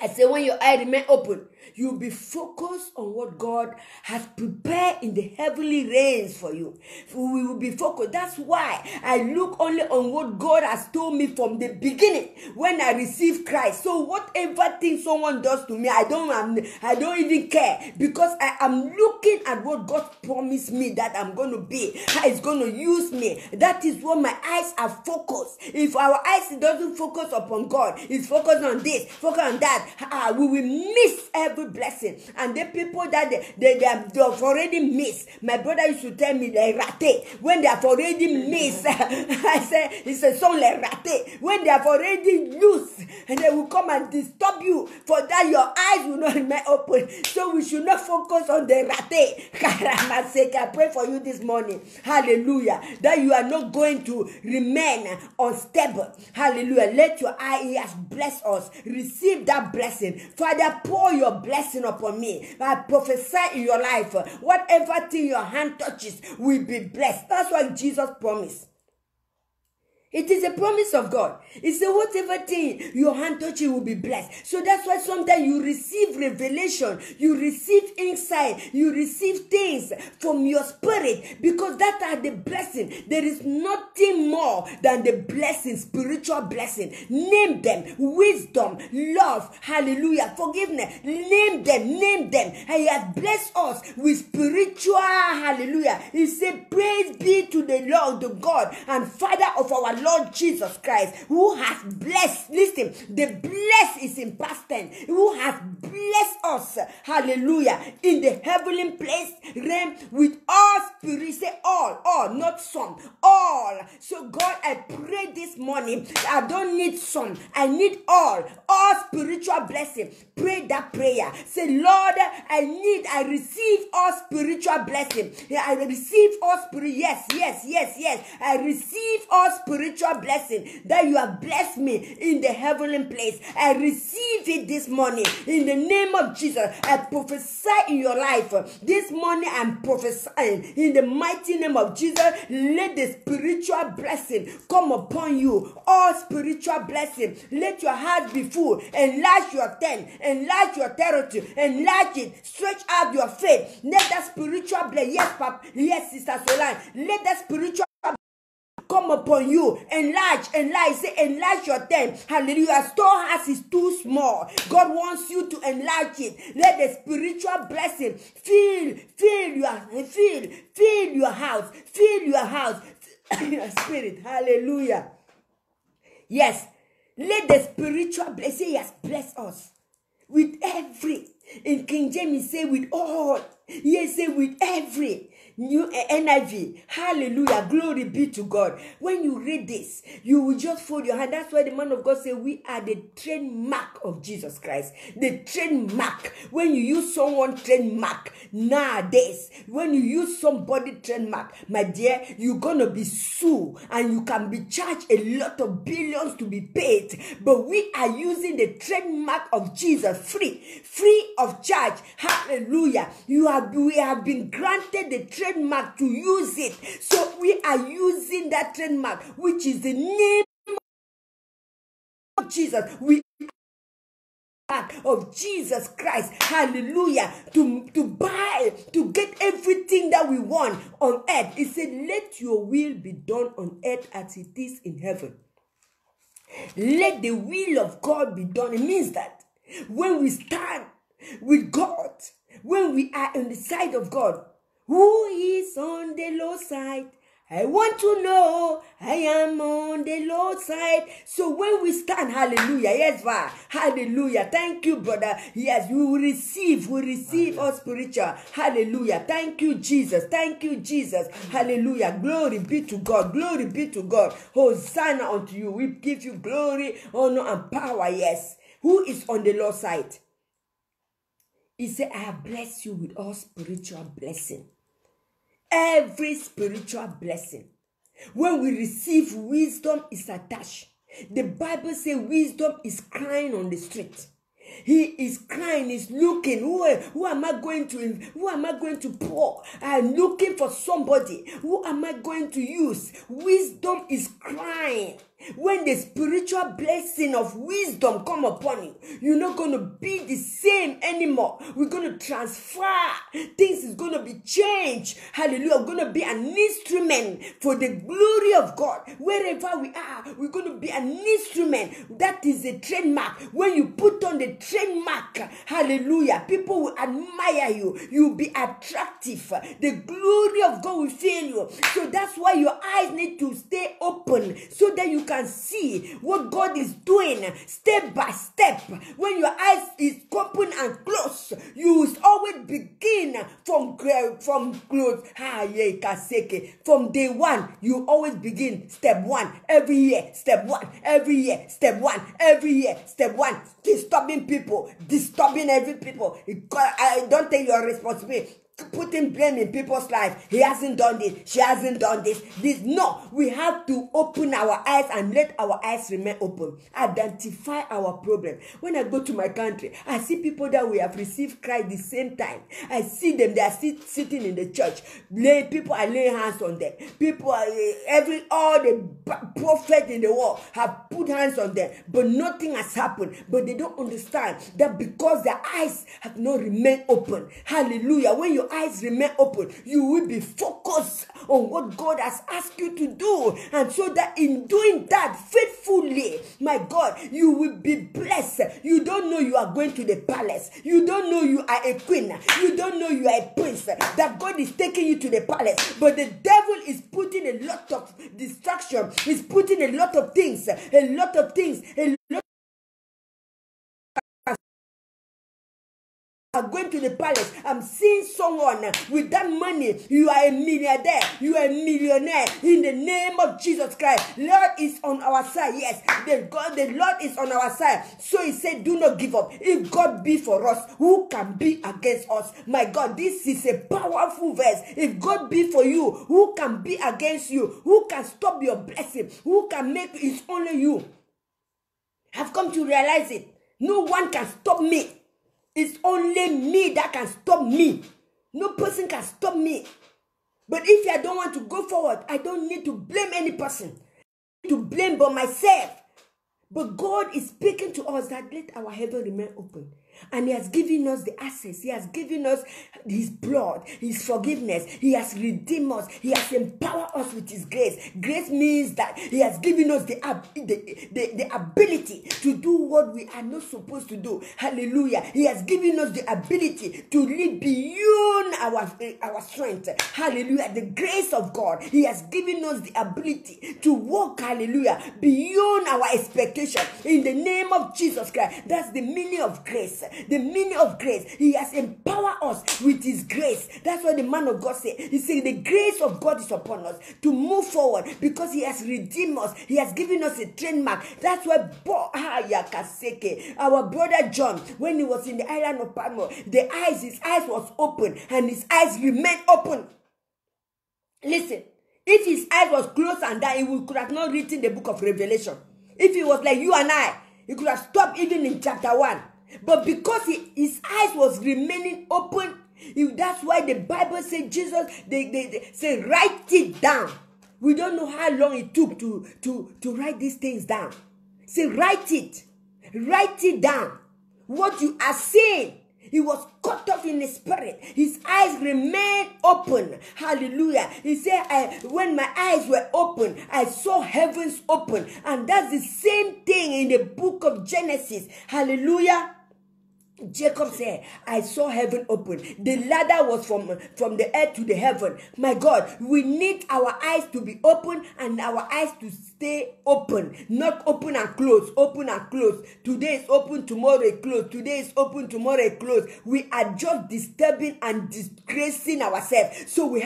I say, when your eye remain open, you'll be focused on what God has prepared in the heavenly realms for you. We will be focused. That's why I look only on what God has told me from the beginning when I received Christ. So whatever thing someone does to me, I don't even care, because I am looking at what God promised me that I'm going to be, how He's going to use me. That is what my eyes are focused. If our eyes doesn't focus upon God, it's focused on this, focus on that, we will miss every blessing. And the people that they have already missed, my brother used to tell me, they rate. When they have already missed, I say, it's a song like rate. When they have already used, and they will come and disturb you, for that your eyes will not remain open. So we should not focus on the rate. I pray for you this morning, hallelujah, that you are not going to remain unstable. Hallelujah. Let your eyes bless us. Receive that blessing. Father, pour your blessing upon me. I prophesy in your life, whatever thing your hand touches will be blessed. That's what Jesus promised. It is a promise of God. He said, whatever thing your hand touches will be blessed. So that's why sometimes you receive revelation, you receive insight, you receive things from your spirit, because that are the blessing. There is nothing more than the blessing, spiritual blessing. Name them: wisdom, love, hallelujah, forgiveness. Name them. And He has blessed us with spiritual, hallelujah. He said, praise be to the Lord, the God and Father of our Lord Jesus Christ, who has blessed. Listen, the bless is in past tense. Who has blessed us, hallelujah, in the heavenly place realm with all spirit. Say all, not some, all. So God, I pray this morning, I don't need some, I need all spiritual blessing. Pray that prayer. Say, Lord, I receive all spiritual blessing. I receive all spirit. Yes. I receive all spiritual blessing that you have blessed me in the heavenly place. I receive it this morning in the name of Jesus. I prophesy in your life this morning. I'm prophesying in the mighty name of Jesus. Let the spiritual blessing come upon you. All spiritual blessing. Let your heart be full. Enlarge your tent. Enlarge your territory. Enlarge it. Stretch out your faith. Let that spiritual blessing. Yes, Papa. Yes, Sister Solan. Let that spiritual come upon you. Enlarge. Say, enlarge your tent. Hallelujah. Storehouse is too small. God wants you to enlarge it. Let the spiritual blessing fill your house. Fill your house. Your spirit. Hallelujah. Yes. Let the spiritual blessing, He bless us with every. In King James, say with all. Yes, say with every. New NIV. Hallelujah. Glory be to God. When you read this, you will just fold your hand. That's why the man of God said, we are the trademark of Jesus Christ. The trademark. When you use someone trademark nowadays, when you use somebody trademark, my dear, you're going to be sued and you can be charged a lot of billions to be paid. But we are using the trademark of Jesus free of charge. Hallelujah. We have been granted the trademark to use it. So we are using that trademark, which is the name of Jesus. We of Jesus Christ, hallelujah, to get everything that we want on earth. He said, let your will be done on earth as it is in heaven. Let the will of God be done. It means that when we stand with God, when we are on the side of God, Who is on the Lord's side? I want to know I am on the Lord's side. So when we stand, hallelujah, yes, va, hallelujah. Thank you, brother. Yes, we will receive our spiritual. Hallelujah. Thank you, Jesus. Thank you, Jesus. Hallelujah. Glory be to God. Glory be to God. Hosanna unto you. We give you glory, honor, and power. Yes. Who is on the Lord's side? He said, I have blessed you with all spiritual blessing. Every spiritual blessing. When we receive wisdom is attached. The Bible says wisdom is crying on the street. He is crying, he's looking. Who am I going to pour? I'm looking for somebody. Who am I going to use? Wisdom is crying. When the spiritual blessing of wisdom come upon you, you're not going to be the same anymore. We're going to transfer. Things is going to be changed. Hallelujah. We're going to be an instrument for the glory of God. Wherever we are, we're going to be an instrument. That is a trademark. When you put on the trademark, hallelujah, people will admire you. You'll be attractive. The glory of God will fill you. So that's why your eyes need to stay open so that you can see what God is doing step by step. When your eyes is open and closed, you will always begin from day one. You always begin step one every year, step one every year, step one every year, step one. Disturbing people, disturbing every people. I don't take your responsibility. Putting blame in people's life. He hasn't done this. She hasn't done this. No, we have to open our eyes and let our eyes remain open. Identify our problem. When I go to my country, I see people that we have received Christ the same time. I see them. They are sitting in the church. People are laying hands on them. People are all the prophets in the world have put hands on them, but nothing has happened. But they don't understand that because their eyes have not remained open. Hallelujah. When your eyes remain open, you will be focused on what God has asked you to do, and so that in doing that faithfully, my God, you will be blessed. You don't know you are going to the palace. You don't know you are a queen. You don't know you are a prince. That God is taking you to the palace, but the devil is putting a lot of distraction. He's putting a lot of things. Are going to the palace. I'm seeing someone with that money. You are a millionaire. You are a millionaire. In the name of Jesus Christ, Lord is on our side. Yes, the Lord is on our side. So he said, do not give up. If God be for us, who can be against us? My God, this is a powerful verse. If God be for you, who can be against you? Who can stop your blessing? Who can make it? It's only you. I've come to realize it. No one can stop me. It's only me that can stop me. No person can stop me. But if I don't want to go forward, I don't need to blame any person. I need to blame but myself. But God is speaking to us that let our heaven remain open. And he has given us the access. He has given us his blood, his forgiveness. He has redeemed us. He has empowered us with his grace. Grace means that he has given us the ability to do what we are not supposed to do. Hallelujah. He has given us the ability to live beyond our strength. Hallelujah. The grace of God. He has given us the ability to walk, hallelujah, beyond our expectation. In the name of Jesus Christ. That's the meaning of grace. The meaning of grace. He has empowered us with his grace. That's what the man of God said. He said the grace of God is upon us to move forward because he has redeemed us. He has given us a trademark. That's why our brother John, when he was in the island of Patmos, his eyes was open and his eyes remained open. Listen, if his eyes was closed and that, he could have not written the book of Revelation. If he was like you and I, he could have stopped even in chapter 1. But because his eyes was remaining open, that's why the Bible says Jesus, they say write it down. We don't know how long it took to write these things down. Say write it down. What you are saying. He was cut off in the spirit. His eyes remained open. Hallelujah. He said, when my eyes were open, I saw heavens open. And that's the same thing in the book of Genesis. Hallelujah. Jacob said, I saw heaven open. The ladder was from the earth to the heaven. My God, we need our eyes to be open and our eyes to stay open. Not open and close, open and close. Today is open, tomorrow is closed. Today is open, tomorrow is closed. We are just disturbing and disgracing ourselves. So we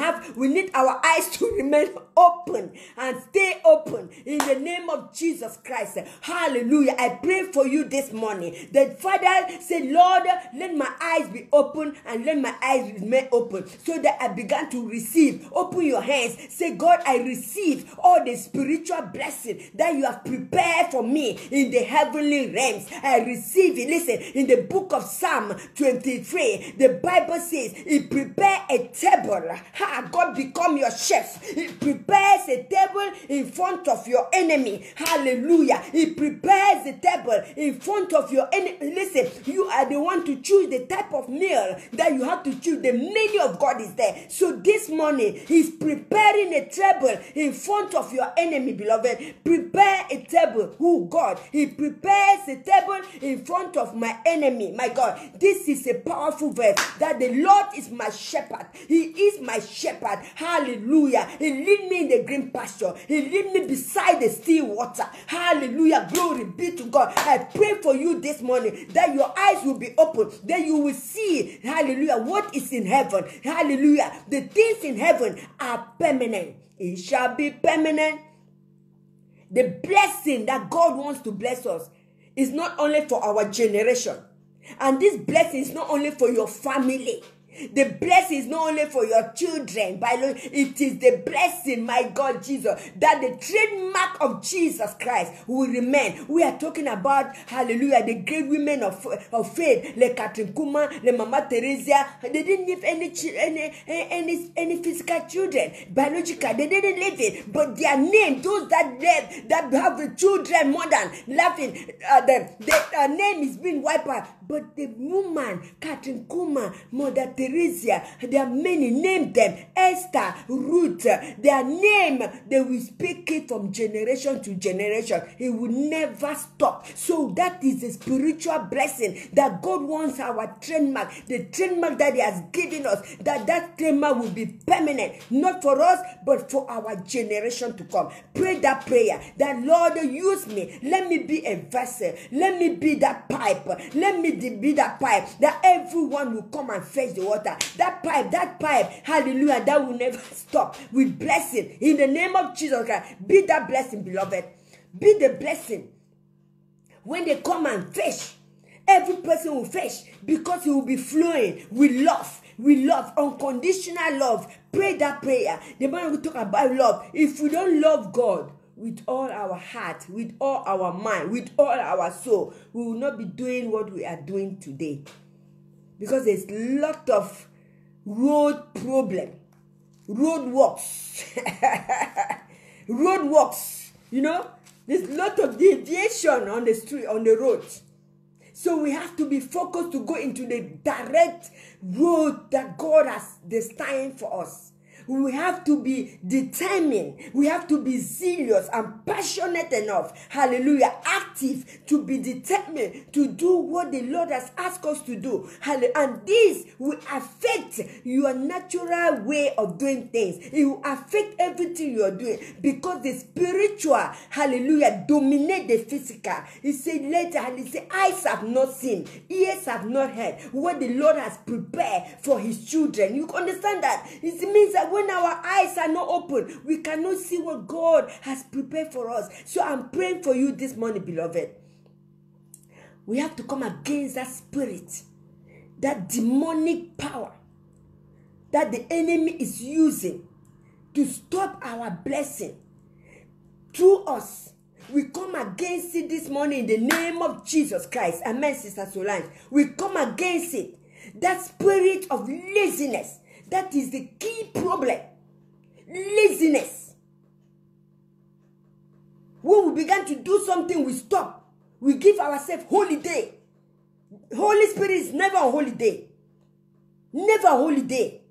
need our eyes to remain open and stay open in the name of Jesus Christ. Hallelujah. I pray for you this morning. The Father said, Lord, let my eyes be open and let my eyes remain open so that I began to receive. Open your hands. Say, God, I receive all the spiritual blessing that you have prepared for me in the heavenly realms. I receive it. Listen, in the book of Psalm 23, the Bible says, He prepares a table. God become your chef. He prepares a table in front of your enemy. Hallelujah. He prepares a table in front of your enemy. Listen, you are the one to choose the type of meal that you have to choose. The menu of God is there. So this morning, He's preparing a table in front of your enemy, beloved. Prepare a table. Who? God. He prepares a table in front of my enemy. My God, this is a powerful verse that the Lord is my shepherd. He is my shepherd. Hallelujah. He lead me in the green pasture. He lead me beside the still water. Hallelujah. Glory be to God. I pray for you this morning that your eyes will be open, that you will see, hallelujah, what is in heaven. Hallelujah. The things in heaven are permanent. It shall be permanent. The blessing that God wants to bless us is not only for our generation. And this blessing is not only for your family. The blessing is not only for your children, but it is the blessing, my God, Jesus, that the trademark of Jesus Christ will remain. We are talking about, hallelujah, the great women of faith, like Catherine Kuma, like Mama Teresa. They didn't leave any physical children, biological. They didn't leave it, but their name, those that live, that have the children more than laughing, their name is being wiped out. But the woman, Catherine Kuma, Mother Teresa, there are many, name them, Esther, Ruth, their name, they will speak it from generation to generation. It will never stop. So that is a spiritual blessing that God wants our trademark, the trademark that He has given us, that trademark will be permanent, not for us, but for our generation to come. Pray that prayer, that Lord, use me. Let me be a vessel. Let me be that pipe. Let me be that pipe that everyone will come and fetch the water. That pipe, hallelujah, that will never stop with blessing. In the name of Jesus Christ, be that blessing, beloved. Be the blessing. When they come and fish, every person will fish because it will be flowing with love. We love, unconditional love. Pray that prayer. The man will talk about love. If we don't love God with all our heart, with all our mind, with all our soul, we will not be doing what we are doing today. Because there's a lot of road problem, roadworks, you know, there's a lot of deviation on the street, on the road. So we have to be focused to go into the direct road that God has destined for us. We have to be determined. We have to be zealous and passionate enough. Hallelujah. Active to be determined to do what the Lord has asked us to do. And this will affect your natural way of doing things. It will affect everything you are doing because the spiritual, hallelujah, dominate the physical. He said later, he said, eyes have not seen, ears have not heard what the Lord has prepared for His children. You understand that? It means that when our eyes are not open, we cannot see what God has prepared for us. So I'm praying for you this morning, beloved. We have to come against that spirit, that demonic power that the enemy is using to stop our blessing through us. We come against it this morning in the name of Jesus Christ. Amen, Sister Solange. We come against it. That spirit of laziness, that is the key problem. Laziness. When we begin to do something, we stop. We give ourselves holiday. Holy Spirit is never on holiday. Never on holiday.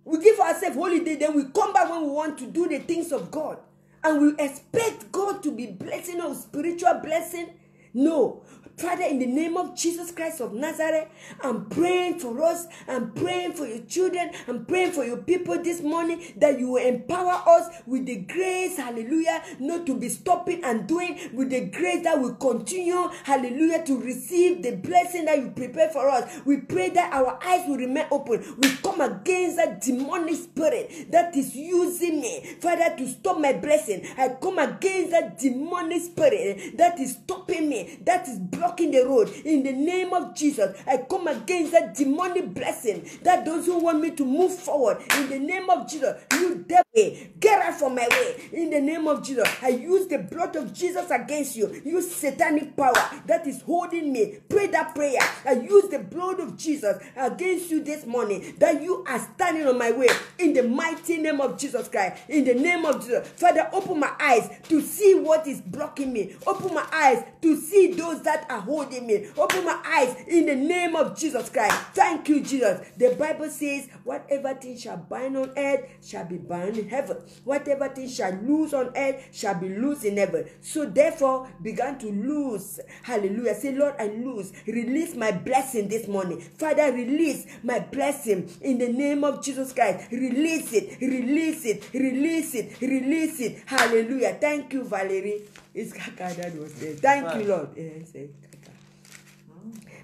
We give ourselves holiday, then we come back when we want to do the things of God. And we expect God to be blessing us, spiritual blessing. No. Father, in the name of Jesus Christ of Nazareth, I'm praying for us. I'm praying for your children. I'm praying for your people this morning that you will empower us with the grace, hallelujah, not to be stopping and doing, with the grace that will continue, hallelujah, to receive the blessing that you prepare for us. We pray that our eyes will remain open. We come against that demonic spirit that is using me, Father, to stop my blessing. I come against that demonic spirit that is stopping me, that is blocking the road. In the name of Jesus, I come against that demonic blessing that doesn't want me to move forward. In the name of Jesus, you devil, get out from my way. In the name of Jesus, I use the blood of Jesus against you. Use satanic power that is holding me. Pray that prayer. I use the blood of Jesus against you this morning, that you are standing on my way. In the mighty name of Jesus Christ. In the name of Jesus, Father, open my eyes to see what is blocking me. Open my eyes to see those that are holding me. Open my eyes in the name of Jesus Christ. Thank you, Jesus. The Bible says, whatever thing shall bind on earth shall be bound in heaven. Whatever thing shall loose on earth shall be loose in heaven. So therefore, began to loose. Hallelujah. Say, Lord, I loose. Release my blessing this morning. Father, release my blessing in the name of Jesus Christ. Release it. Release it. Release it. Release it. Hallelujah. Thank you, Valerie. It's Kaka that was there. Thank you, Lord.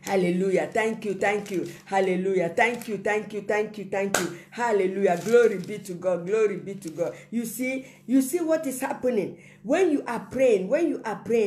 Hallelujah. Thank you. Thank you. Hallelujah. Thank you. Thank you. Thank you. Thank you. Hallelujah. Glory be to God. Glory be to God. You see what is happening when you are praying.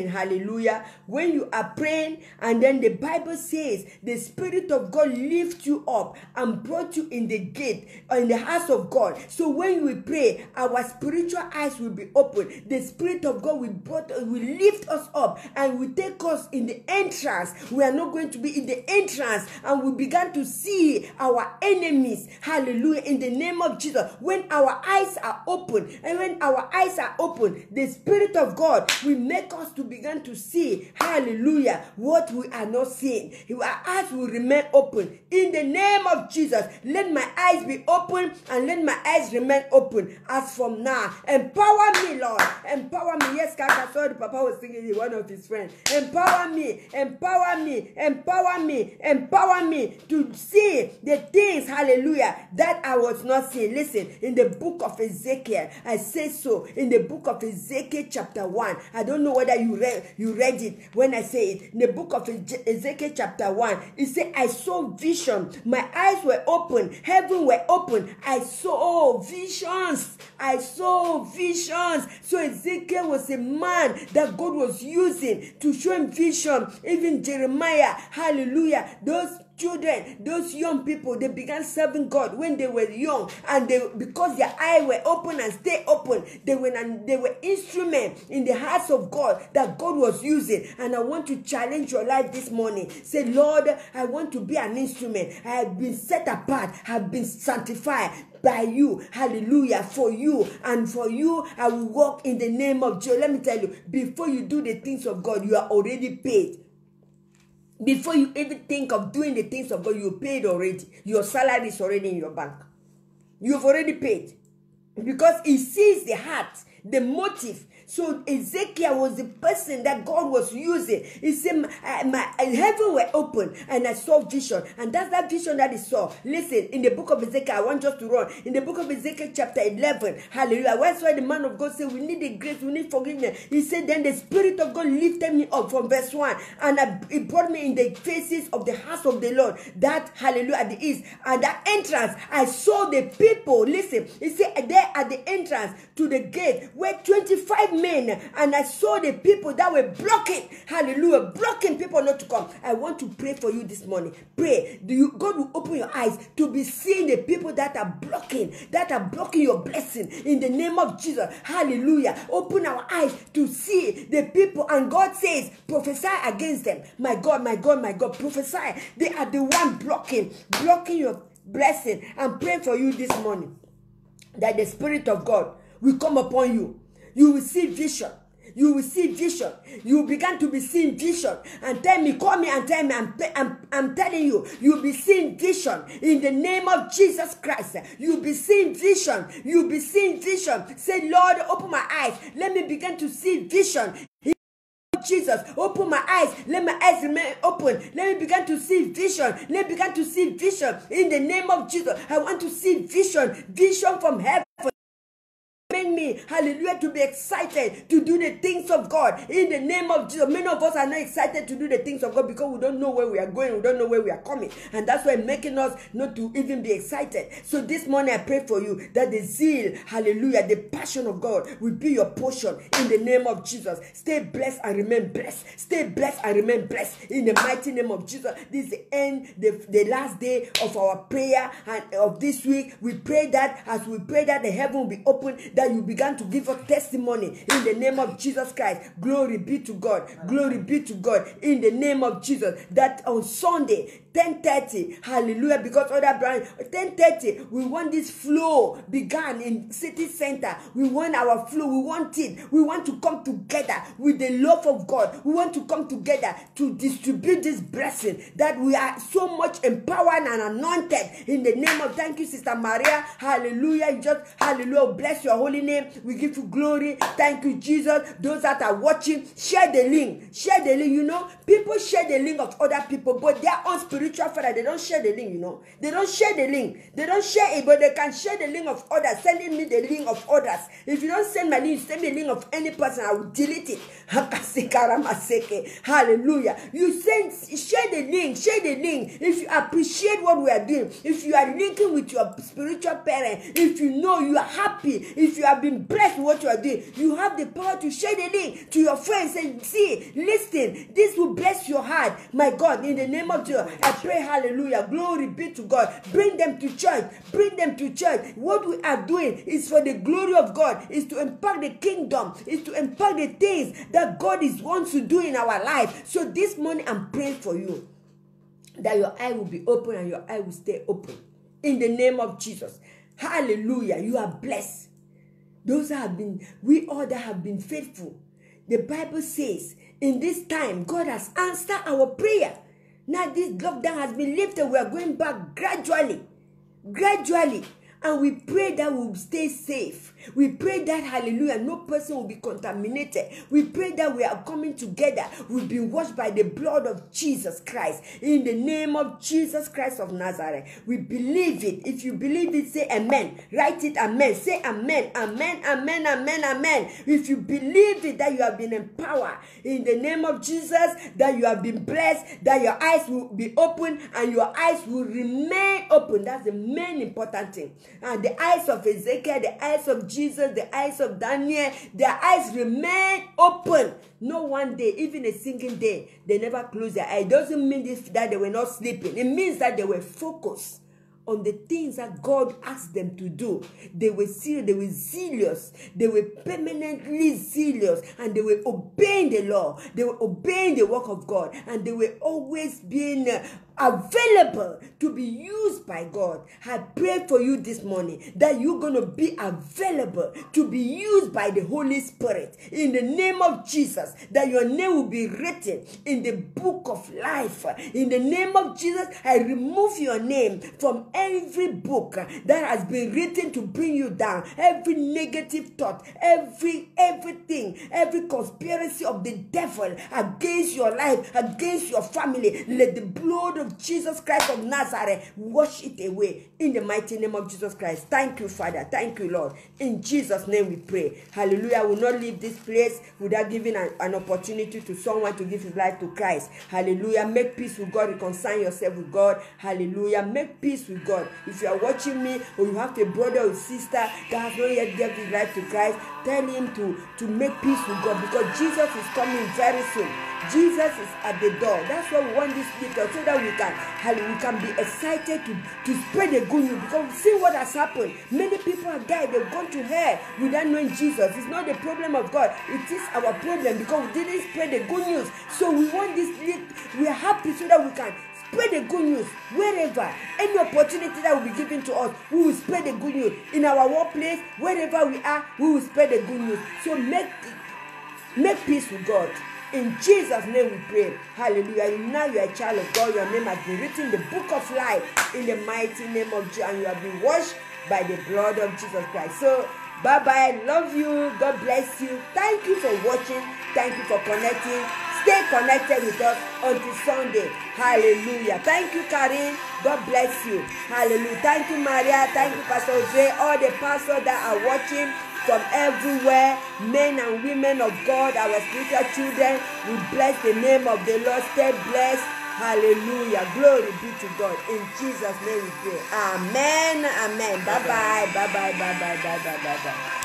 Hallelujah. When you are praying, and then the Bible says the Spirit of God lift you up and brought you in the gate, in the house of God. So when we pray, our spiritual eyes will be open. The Spirit of God will lift us up and will take us in the entrance. We are not going to be in the entrance, and we began to see our enemies. Hallelujah. In the name of Jesus, when our eyes are open, and when our eyes are open, the Spirit of God will make us to begin to see, hallelujah, what we are not seeing. Our eyes will remain open. In the name of Jesus, let my eyes be open and let my eyes remain open as from now. Empower me, Lord. Empower me. Yes, I saw the Papa was singing to one of his friends. Empower me. Empower me. Empower me. Empower me to see the things, hallelujah, that I was not seeing. Listen, in the book of Ezekiel, I say so. In the book of Ezekiel chapter 1, I don't know whether you read it when I say it. In the book of Ezekiel chapter 1, it said, I saw vision. My eyes were open. Heaven were open. I saw visions. I saw visions. So Ezekiel was a man that God was using to show him vision. Even Jeremiah, hallelujah, those children, those young people, they began serving God when they were young, and because their eyes were open and stay open, they were instruments in the hearts of God that God was using. And I want to challenge your life this morning. Say, Lord, I want to be an instrument. I have been set apart, have been sanctified by you, hallelujah, for you, and for you I will walk in the name of Jesus. Let me tell you, before you do the things of God, you are already paid. Before you even think of doing the things of God, you paid already. Your salary is already in your bank. You've already paid. Because he sees the heart, the motive. So Ezekiel was the person that God was using. He said, my heaven were open and I saw vision. And that's that vision that he saw. Listen, in the book of Ezekiel, I want us to run. In the book of Ezekiel chapter 11, hallelujah. That's why the man of God said, we need the grace, we need forgiveness. He said, then the Spirit of God lifted me up from verse 1. And it brought me in the faces of the house of the Lord. That, hallelujah, at the east. And that entrance, I saw the people. Listen, he said, there at the entrance to the gate were 25 men, and I saw the people that were blocking, hallelujah, blocking people not to come. I want to pray for you this morning. Pray. God will open your eyes to be seeing the people that are blocking your blessing in the name of Jesus. Hallelujah. Open our eyes to see the people, and God says, prophesy against them. My God, my God, my God, prophesy. They are the one blocking your blessing. I'm praying for you this morning that the Spirit of God will come upon you. You will see vision. You will see vision. You will begin to be seeing vision. And tell me, call me and tell me, I'm telling you, you'll be seeing vision in the name of Jesus Christ. You'll be seeing vision. You'll be seeing vision. Say, Lord, open my eyes. Let me begin to see vision. Jesus. Open my eyes. Let my eyes remain open. Let me begin to see vision. Let me begin to see vision in the name of Jesus. I want to see vision from heaven. Make me, hallelujah, to be excited to do the things of God in the name of Jesus. Many of us are not excited to do the things of God because we don't know where we are going, we don't know where we are coming, and that's why making us not to even be excited. So this morning I pray for you that the zeal, hallelujah, the passion of God will be your portion in the name of Jesus. Stay blessed and remain blessed. Stay blessed and remain blessed in the mighty name of Jesus. This is the end, the last day of our prayer and of this week. We pray that as we pray that the heaven will be open, that you began to give us testimony in the name of Jesus Christ. Glory be to God. Glory be to God in the name of Jesus. That on Sunday 10:30, hallelujah, because other brand 10:30, we want this flow began in city center. We want our flow. We want it. We want to come together with the love of God. We want to come together to distribute this blessing that we are so much empowered and anointed in the name of. Thank you, Sister Maria. Hallelujah. Just hallelujah. Bless your holy name. We give you glory. Thank you, Jesus. Those that are watching, share the link. Share the link. You know, people share the link of other people, but their own spiritual father, they don't share the link, you know. They don't share the link. They don't share it, but they can share the link of others, sending me the link of others. If you don't send my link, send me the link of any person, I will delete it. Hallelujah. You share the link, share the link. If you appreciate what we are doing, if you are linking with your spiritual parent, if you know you are happy, if you have been blessed with what you are doing, you have the power to share the link to your friends and see, listen, this will bless your heart. My God, in the name of Jesus, I pray, hallelujah, glory be to God. Bring them to church. Bring them to church. What we are doing is for the glory of God, is to impact the kingdom, is to impact the things that God wants to do in our life. So this morning I'm praying for you that your eye will be open and your eye will stay open. In the name of Jesus. Hallelujah. You are blessed. Those that have been, we all that have been faithful. The Bible says, in this time, God has answered our prayer. Now this lockdown has been lifted. We are going back gradually. And we pray that we will stay safe. We pray that, hallelujah, no person will be contaminated. We pray that we are coming together. We'll be washed by the blood of Jesus Christ. In the name of Jesus Christ of Nazareth. We believe it. If you believe it, say amen. Write it amen. Say amen. Amen, amen, amen, amen. If you believe it, that you have been empowered. In the name of Jesus, that you have been blessed, that your eyes will be open and your eyes will remain open. That's the main important thing. And the eyes of Ezekiel, the eyes of Jesus, the eyes of Daniel, their eyes remain open. No one day, even a single day, they never close their eyes. It doesn't mean that they were not sleeping. It means that they were focused on the things that God asked them to do. They were serious, they were zealous, they were permanently zealous, and they were obeying the law, they were obeying the work of God, and they were always being available to be used by God. I pray for you this morning that you're going to be available to be used by the Holy Spirit in the name of Jesus, that your name will be written in the book of life. In the name of Jesus, I remove your name from every book that has been written to bring you down, every negative thought, everything, every conspiracy of the devil against your life, against your family. Let the blood of Jesus Christ of Nazareth wash it away in the mighty name of Jesus Christ. Thank you, Father. Thank you, Lord. In Jesus' name we pray. Hallelujah. I will not leave this place without giving an opportunity to someone to give his life to Christ. Hallelujah. Make peace with God. Reconcile yourself with God. Hallelujah. Make peace with God. If you are watching me or you have a brother or sister that has not yet given his life to Christ, tell him to make peace with God, because Jesus is coming very soon. Jesus is at the door. That's why we want this little, so that we can be excited to spread the good news. Because see what has happened. Many people have died. They've gone to hell without knowing Jesus. It's not the problem of God. It is our problem because we didn't spread the good news. So we want this. We are happy so that we can spread the good news wherever. Any opportunity that will be given to us, we will spread the good news. In our workplace, wherever we are, we will spread the good news. So make peace with God. In Jesus' name we pray. Hallelujah. Now you are a child of God. Your name has been written in the book of life in the mighty name of Jesus. And you have been washed by the blood of Jesus Christ. So, bye-bye. Love you. God bless you. Thank you for watching. thank you for connecting. Stay connected with us until Sunday. Hallelujah. Thank you, Karin. God bless you. Hallelujah. Thank you, Maria. Thank you, Pastor Jose. All the pastors that are watching from everywhere, men and women of God, our spiritual children, we bless the name of the Lord. Stay blessed. Hallelujah. Glory be to God. In Jesus' name we pray. Amen. Amen. Bye-bye. Bye-bye. Bye-bye. Bye-bye. Bye-bye.